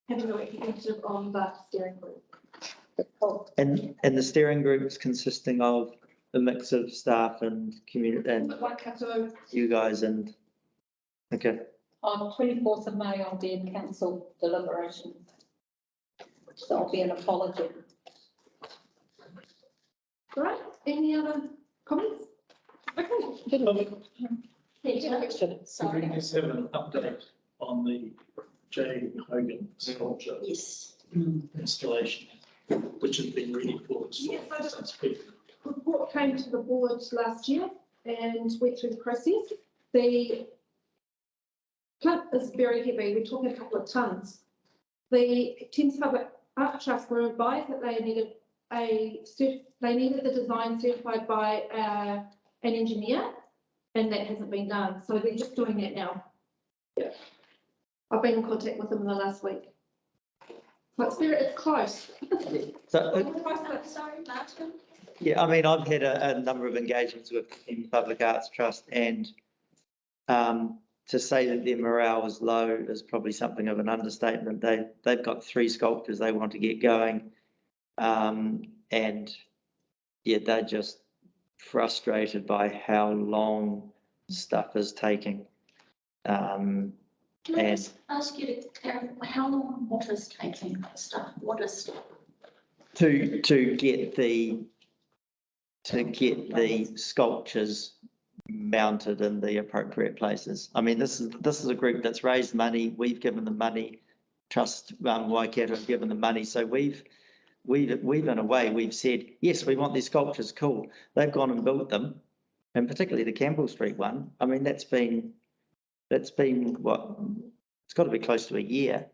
having a representative on the steering group. And the steering group is consisting of a mix of staff and community and you guys and okay. On 24th of May, I'll be in council deliberations. So I'll be an apology. Right, any other comments? Okay. So we just have an update on the J. Hogan sculpture. Yes. Installation, which has been ready for. Yes, the report came to the board last year and went through the process. The plant is very heavy. We're talking a couple of tons. The Thames Public Art Trust were advised that they needed the design certified by an engineer, and that hasn't been done. So they're just doing that now. Yeah. I've been in contact with them in the last week. But it's close. So, Sorry, Martin. yeah, I mean, I've had a number of engagements with the Thames Public Arts Trust, and to say that their morale is low is probably something of an understatement. They've got 3 sculptors they want to get going, and yeah, they're just frustrated by how long stuff is taking. Can I just ask you to clarify how long what is taking stuff? What is to get the sculptures mounted in the appropriate places. I mean, this is a group that's raised money. We've given them money. Trust Waikato have given them money. So we've in a way we've said yes, we want these sculptures. Cool. They've gone and built them, and particularly the Campbell Street one. I mean, that's been what, it's got to be close to a year.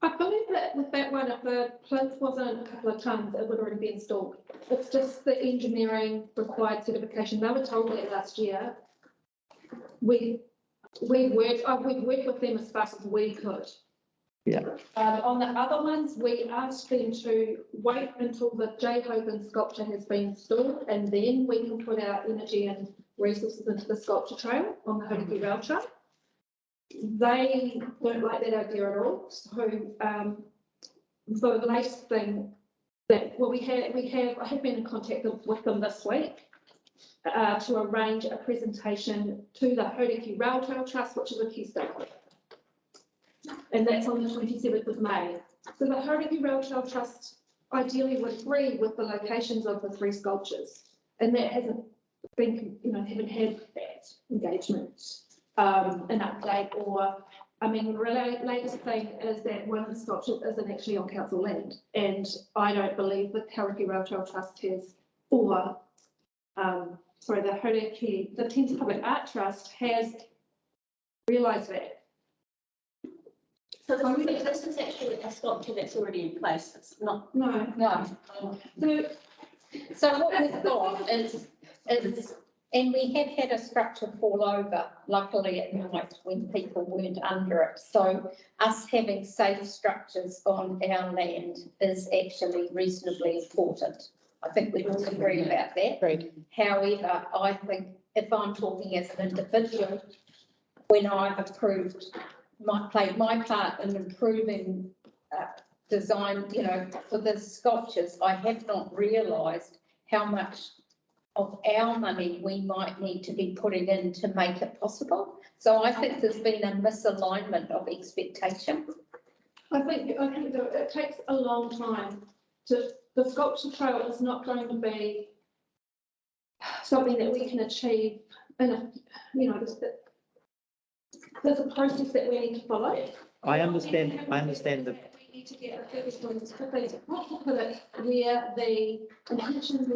I believe that with that one, if the plinth wasn't a couple of tons, it would already be installed. It's just the engineering required certification. They were told that last year. We've worked with them as fast as we could. Yeah. On the other ones, we asked them to wait until the J. Hogan sculpture has been installed, and then we can put our energy and resources into the sculpture trail on the Hauriki Rail Trail. They don't like that idea at all. So the latest thing that, well, I have been in contact with them this week to arrange a presentation to the Hauriki Rail Trail Trust, which is a key stakeholder. And that's on the 27th of May. So the Hauriki Rail Trail Trust ideally would agree with the locations of the 3 sculptures. And that hasn't been, haven't had that engagement. An update, or I mean, the latest thing is that one of the sculptures isn't actually on council land, and I don't believe the Hauriki Rail Trail Trust has, or the Thames Public Art Trust has realised that. So this is actually a sculpture that's already in place. It's not. No. So what we've got is, and we have had a structure fall over, luckily at night when people weren't under it. So us having safe structures on our land is actually reasonably important. I think we all agree about that. Agreed. However, I think if I'm talking as an individual, when I've played my part in improving design, for the sculptures, I have not realised how much of our money we might need to be putting in to make it possible. So I think there's been a misalignment of expectation. I think it takes a long time the sculpture trail is not going to be something that we can achieve in a, there's a process that we need to follow. I understand the. We need to get a focus on this quickly to put it where the intentions,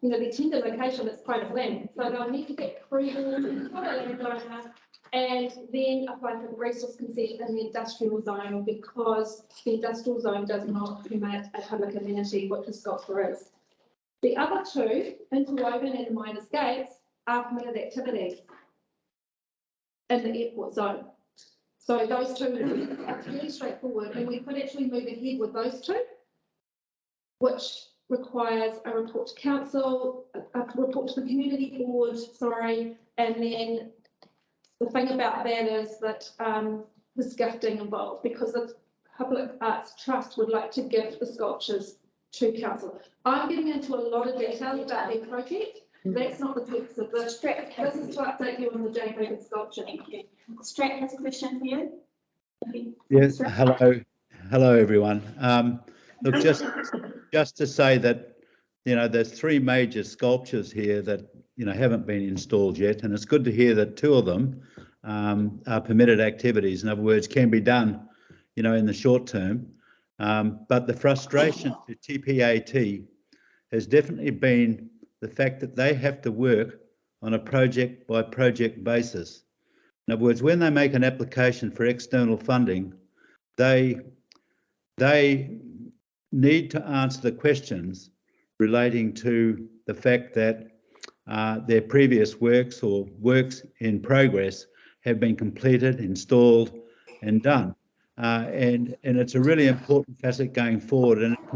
the tender location is private land. So they'll need to get approval from the landowner and then apply for the resource consent in the industrial zone, because the industrial zone does not permit a public amenity, which a sculpture is. The other 2, interwoven and miners' gates, are permitted activities in the airport zone. So those 2 are really straightforward, and we could actually move ahead with those 2, which requires a report to council, a report to the community board, and then the thing about that is that there's gifting involved, because the Public Arts Trust would like to gift the sculptures to council. I'm getting into a lot of detail about their project. That's not the purpose of this. This is to update you on the J. Hogan sculpture. Thank you. Strat has a question for you. Yes, hello everyone. Look, just to say that, there's 3 major sculptures here that, haven't been installed yet, and it's good to hear that 2 of them are permitted activities. In other words, can be done, in the short term. But the frustration to TPAT has definitely been the fact that they have to work on a project by project basis. In other words, when they make an application for external funding, they need to answer the questions relating to the fact that their previous works or works in progress have been completed, installed and done. And it's a really important facet going forward, and it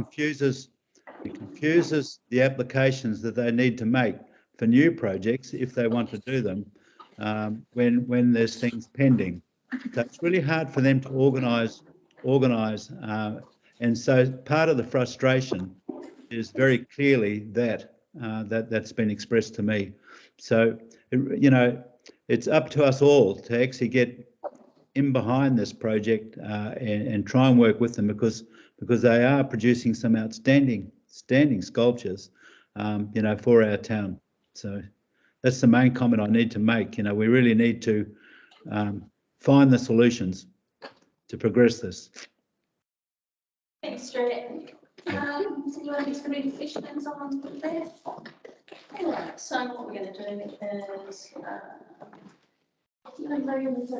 confuses the applications that they need to make for new projects if they want to do them when there's things pending. So it's really hard for them to organise, and so part of the frustration is very clearly that's been expressed to me. So it's up to us all to actually get in behind this project and try and work with them, because because they are producing some outstanding sculptures, for our town. So that's the main comment I need to make. We really need to find the solutions to progress this. Thanks, Stuart. So you want to do any questions on that? Alright, so what we're going to do is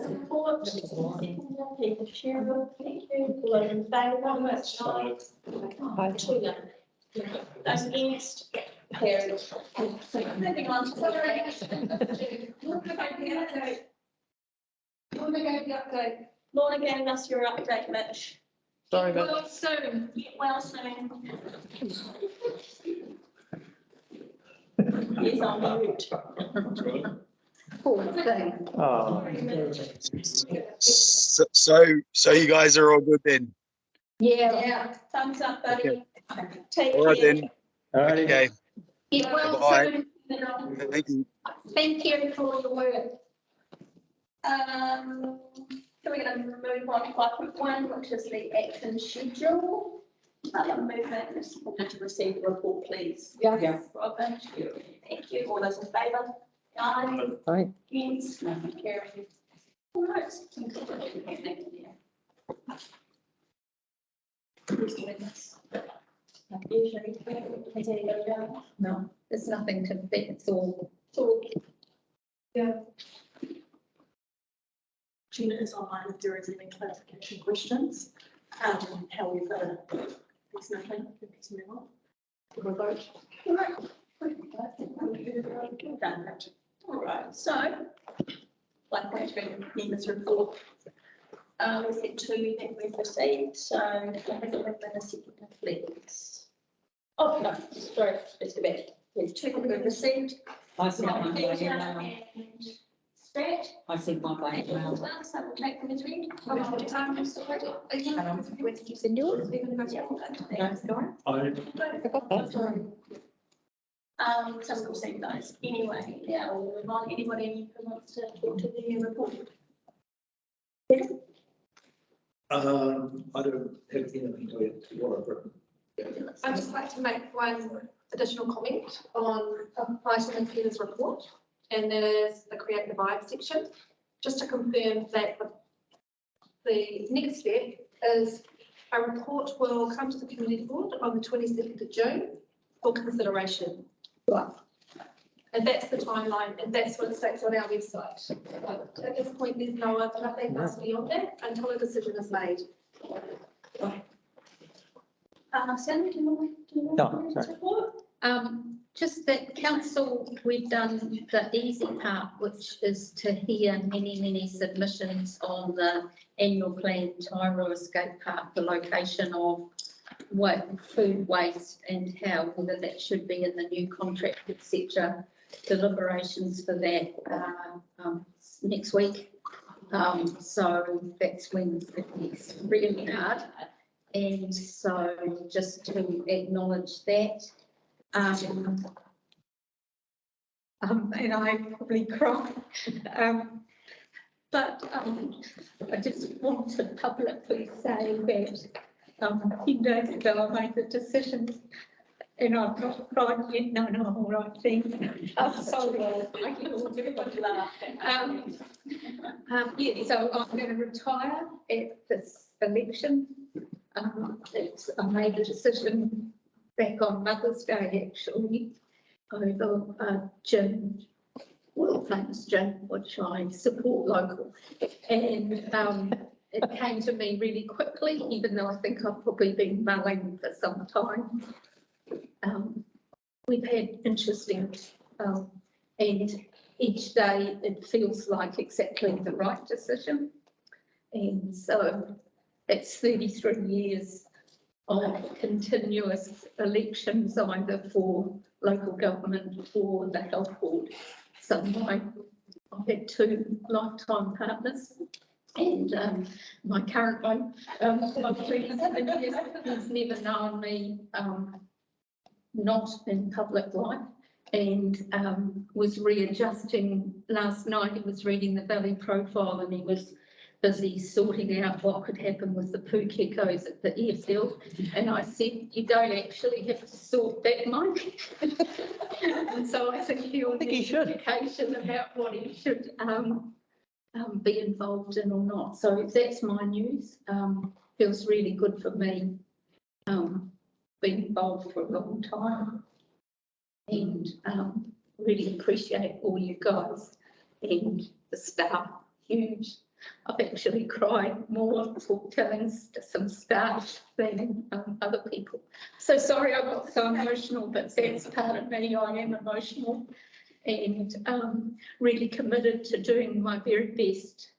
report. Peter, Cheryl, thank you. All those in favour, much nice. Those against? Carried. Moving on to Lorna gave us your update, Mitch. Sorry, Get well soon. Get well soon. Yes, I'm mute. Poor thing. Oh. So you guys are all good then? Yeah. Thumbs up, buddy. Okay. Take All right care. then. Okay. Get well Bye. soon. Thank you. Thank you for all your work. So we're going to move on to 5.1, which is the action schedule. Movement is to receive the report, please. Yeah. Robin, thank you. All those in favour? Aye. Aye. Against? Carried. All right. Who's doing this? Usually, has anybody done? No, there's nothing to fit, it's all. Yeah. Gina is online if there is any clarification questions. However, there's nothing, let's move on. We'll vote. All right. Done that. All right, so 1.3 members report. We said 2 that we've received, so I think we've been a second, please. Oh, no, sorry, just a bit. There's 2 that we've received. I sent From mine by Peter email. and Strat. I sent mine by email. So we'll take them as read. Send yours? Some will see those anyway. Yeah, we'll move on. Anybody who wants to talk to the report? I don't have anything to add to what I've written. I'd just like to make one additional comment on an item in Peter's report, and that is the create the vibe section. Just to confirm that the next step is a report will come to the community board on the 22nd of June for consideration. And that's the timeline, and that's what it states on our website. At this point, there's nothing else beyond that until a decision is made. Sally, do you want to report? Just that council, we've done the easy part, which is to hear many submissions on the annual plan Tairua Skate Park, the location of food waste and how, whether that should be in the new contract, etc. Deliberations for that next week. So that's when it gets really hard. And so just to acknowledge that. And I probably cry. But I just want to publicly say that a few days ago I made the decision, and I've not cried yet, no, all right, thing. I'm sorry, I can all do it, laugh. Yeah, so I'm going to retire at this election. I made a decision back on Mother's Day, actually, over gin, world famous gin, which I support local. And it came to me really quickly, even though I think I've probably been mulling for some time. We've had interesting, and each day it feels like exactly the right decision. And so it's 33 years of continuous elections, either for local government or the health board. So I've had 2 lifetime partners, and my current one, my 27 years, he's never known me not in public life, and was readjusting last night. He was reading the Valley profile, and he was busy sorting out what could happen with the poo geckos at the airfield. And I said, you don't actually have to sort that, Mike. And so I think he'll need education about what he should be involved in or not. So that's my news. Feels really good for me. Been involved for a long time, and really appreciate all you guys and the staff. Huge. I've actually cried more for telling some staff than other people. So sorry I got so emotional, but that's part of me. I am emotional and really committed to doing my very best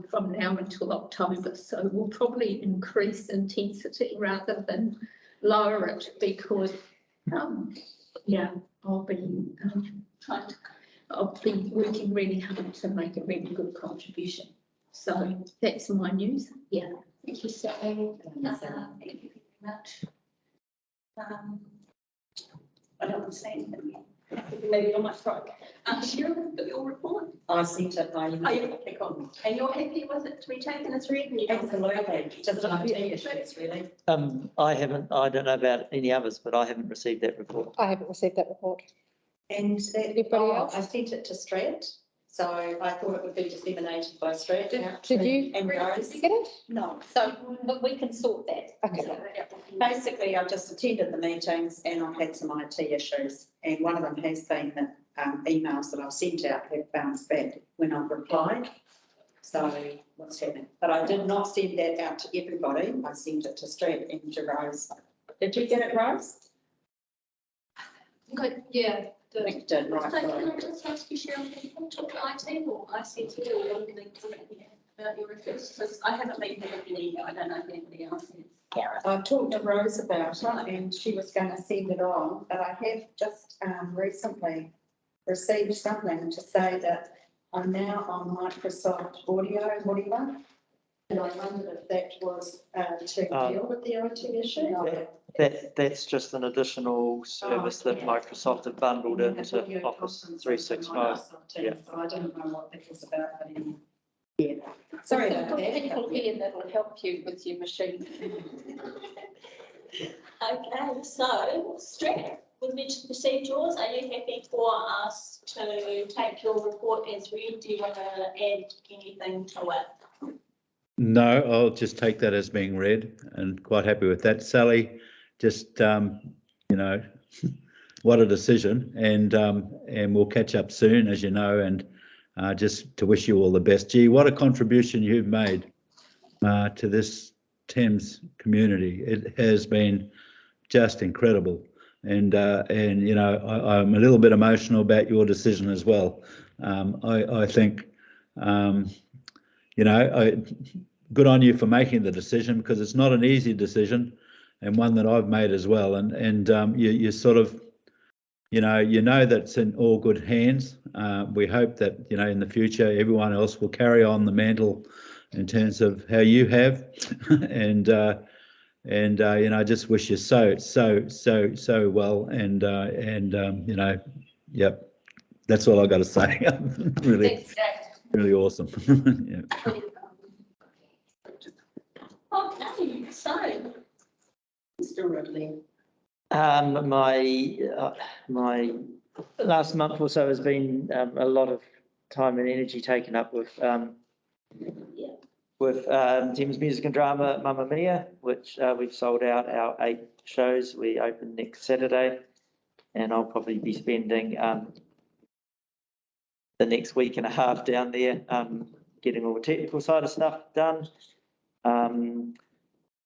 from now until October. So we'll probably increase intensity rather than lower it, because yeah, I'll be I'll be working really hard to make a really good contribution. So that's my news. Yeah. Thank you, Sally. Thank you very much. I don't want to say anything. Maybe on my throat. Cheryl, got your report? I sent it by email. And you're happy with it to be taken as read? And you don't Absolutely, just an issues really. I don't know about any others, but I haven't received that report. I haven't received that report. And Anybody else? I sent it to Strat, so I thought it would be disseminated by Strat. Did you And Rose? get it? No. So we can sort that. Okay. Basically, I've just attended the meetings and I've had some IT issues, and one of them has been that emails that I've sent out have bounced back when I've replied. So what's happening? But I did not send that out to everybody. I sent it to Strat and to Rose. Did you get it, Rose? Good, yeah. I think you did, right. So can I just ask you, Cheryl, can you talk to IT or ICT or anything about your requests? Because I haven't been having any, I don't know if anybody else has. I've talked to Rose about it and she was going to send it on, but I have just recently received something to say that I'm now on Microsoft Audio, whatever. And I wondered if that was to deal with the IT issue. That's just an additional service that Microsoft have bundled into Office 365. Yeah. So I didn't know what that was about, but anyway. Yeah. Sorry about that. People here that will help you with your machine. Okay, so Strat, we've mentioned procedures. Are you happy for us to take your report as read? Do you want to add anything to it? No, I'll just take that as being read and quite happy with that. Sally, just, you know, what a decision, and we'll catch up soon, as you know, and just to wish you all the best. Gee, what a contribution you've made to this Thames community. It has been just incredible. And you know, I'm a little bit emotional about your decision as well. I think, you know, good on you for making the decision, because it's not an easy decision, and one that I've made as well. And you sort of, you know that it's in all good hands. We hope that, you know, in the future everyone else will carry on the mantle in terms of how you have, and you know, I just wish you so well, and you know, yep, that's all I got to say. Really, really awesome. Yeah. Okay, so Mr. Ridley. My last month or so has been a lot of time and energy taken up with Thames Music and Drama Mamma Mia, which we've sold out our 8 shows. We open next Saturday, and I'll probably be spending the next week and a half down there getting all the technical side of stuff done.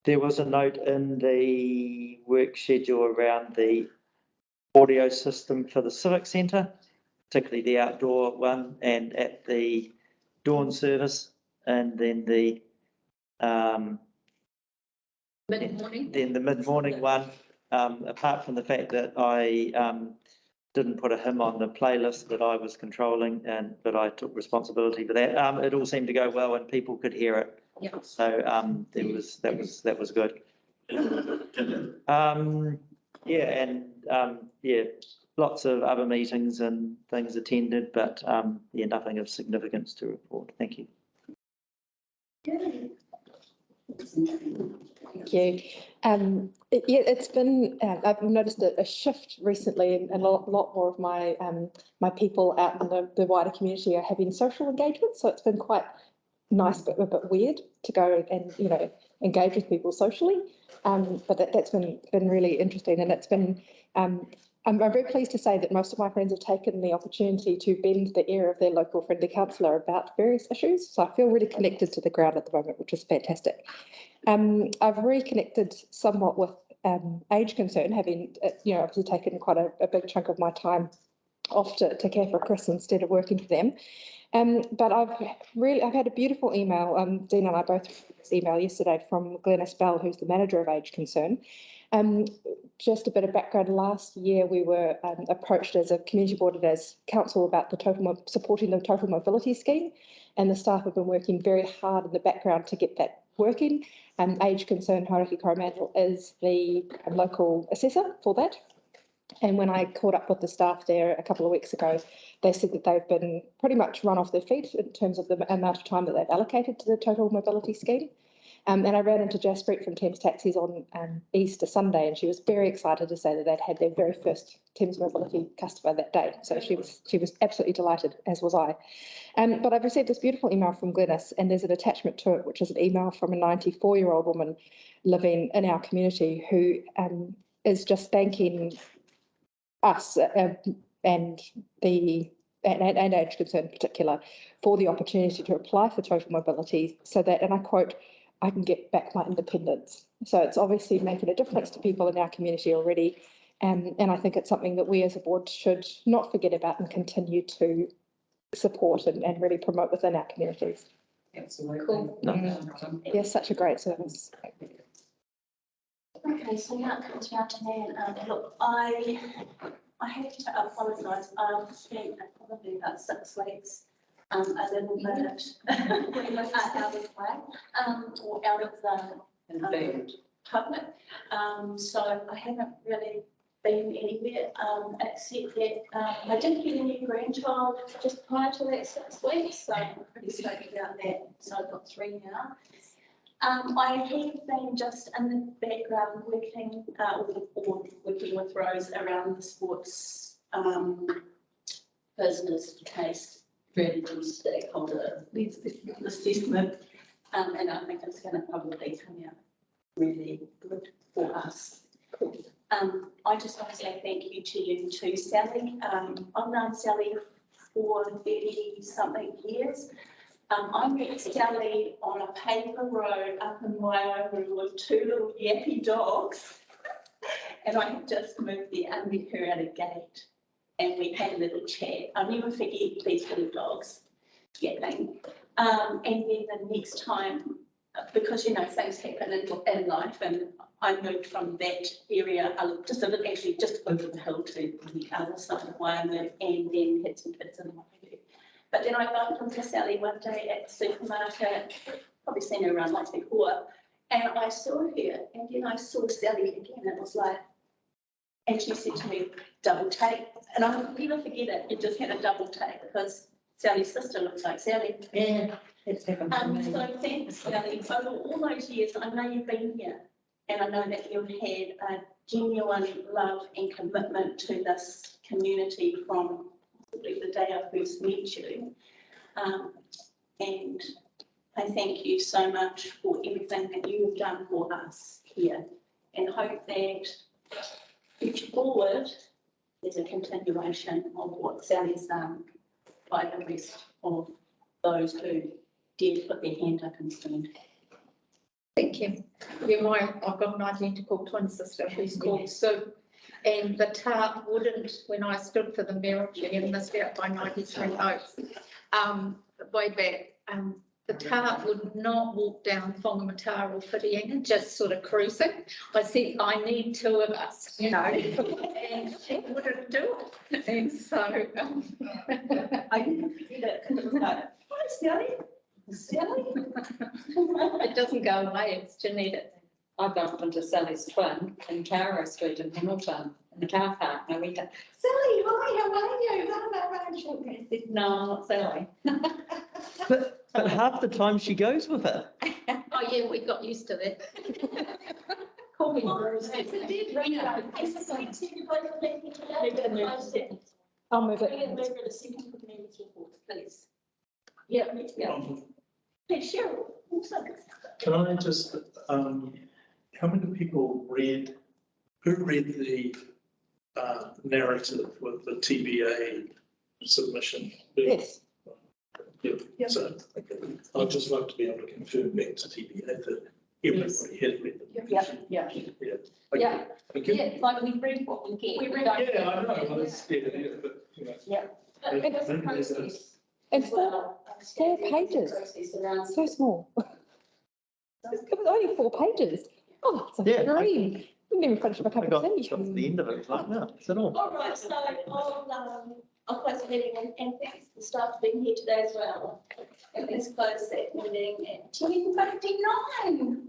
There was a note in the work schedule around the audio system for the Civic Centre, particularly the outdoor one, and at the dawn service, and then the mid-morning one. Apart from the fact that I didn't put a hymn on the playlist that I was controlling, but I took responsibility for that. It all seemed to go well, and people could hear it. Yeah. So that was good. Yeah, and yeah, lots of other meetings and things attended, but yeah, nothing of significance to report. Thank you. Thank you. It's been, I've noticed a shift recently, and a lot more of my people out in the wider community are having social engagement. So it's been quite nice, but a bit weird to go and, engage with people socially. But that's been really interesting, and it's been, I'm very pleased to say that most of my friends have taken the opportunity to bend the ear of their local friendly councillor about various issues. So I feel really connected to the ground at the moment, which is fantastic. I've reconnected somewhat with Age Concern, having, obviously taken quite a big chunk of my time off to care for Chris instead of working for them. But I've had a beautiful email. Dean and I both received this email yesterday from Glenys Bell, who's the manager of Age Concern. Just a bit of background. Last year, we were approached as a community board and as council about supporting the total mobility scheme, and the staff have been working very hard in the background to get that working. Age Concern Hauraki Coromandel is the local assessor for that. And when I caught up with the staff there a couple of weeks ago, they said that they've been pretty much run off their feet in terms of the amount of time that they've allocated to the total mobility scheme. And I ran into Jaspreet from Thames Taxis on Easter Sunday, and she was very excited to say that they'd had their very first Thames Mobility customer that day. So she was absolutely delighted, as was I. But I've received this beautiful email from Glenys, and there's an attachment to it, which is an email from a 94-year-old woman living in our community who is just thanking us and Age Concern in particular for the opportunity to apply for total mobility so that, and I quote, I can get back my independence. So it's obviously making a difference to people in our community already. And I think it's something that we as a board should not forget about and continue to support and really promote within our communities. Absolutely. Cool. Yes, such a great service. Okay, so now it comes round to me, and look, I have to apologise. I've spent probably about 6 weeks a little bit out of whack, or out of the public. So I haven't really been anywhere, except that I did get a new grandchild just prior to that 6 weeks, so I'm pretty stoked about that. So I've got 3 now. I have been just in the background working with Rose around the sports business case strategy stakeholder assessment, and I think it's going to probably come out really good for us. Cool. I just want to say thank you to you too, Sally. I've known Sally for 30-something years. I met Sally on a paper road up in Waiora with 2 little yappy dogs, and I had just moved there and met her at a gate, and we had a little chat. I'll never forget these little dogs yapping. And then the next time, because things happen in life, and I moved from that area just over the hill to the other side of Waiora, and then had some kids in my family. But then I bumped into Sally one day at the supermarket, probably seen her around once before, and I saw her, and then I saw Sally again. It was like, and she said to me, double take. And I'll never forget it. It just had a double take because Sally's sister looks like Sally. Yeah, it's happened to me. So thanks, Sally. Over all those years, I know you've been here, and I know that you've had a genuine love and commitment to this community from the day I first met you. And I thank you so much for everything that you have done for us here, and hope that future forward there's a continuation of what Sally's done by the rest of those who did put their hand up and stand. Thank you. I've got an identical twin sister who's called Sue, and the tart wouldn't, when I stood for the mayor, and missed out by 93 votes, way back, the tart would not walk down Whangamata or Whitianga, just sort of cruising. I said, I need 2 of us, and she wouldn't do it. And so I didn't forget it because it was like, hi, Sally. Sally? It doesn't go away, it's genetic. I bumped into Sally's twin in Caro Street in Hamilton in the car park, and I went, Sally, hi, how are you? I said, no, I'm not Sally. But half the time she goes with it. Oh, yeah, we got used to that. Call me Rose. It's a dead ringer. I'll move Bring it. it over to second committee's report, please. Yeah, yeah. Hey, Cheryl, also. Can I just, how many people who read the narrative with the TBA submission? Yes. Yeah, so I'd just like to be able to confirm back to TBA that everybody had read them. Yeah. Yeah. Yeah. Thank you. Yeah, like we read what we get. Yeah, I know, well, it's, yeah, but, you know. Yeah. It was a process. It's 4 pages. So small. It was only 4 pages. Oh, it's a Yeah, dream. We didn't even finish my cup I of got tea. to the end of it, like, no, it's at all. All right, so I'll close the meeting and thanks for staff for being here today as well. And let's close that meeting at 10:59.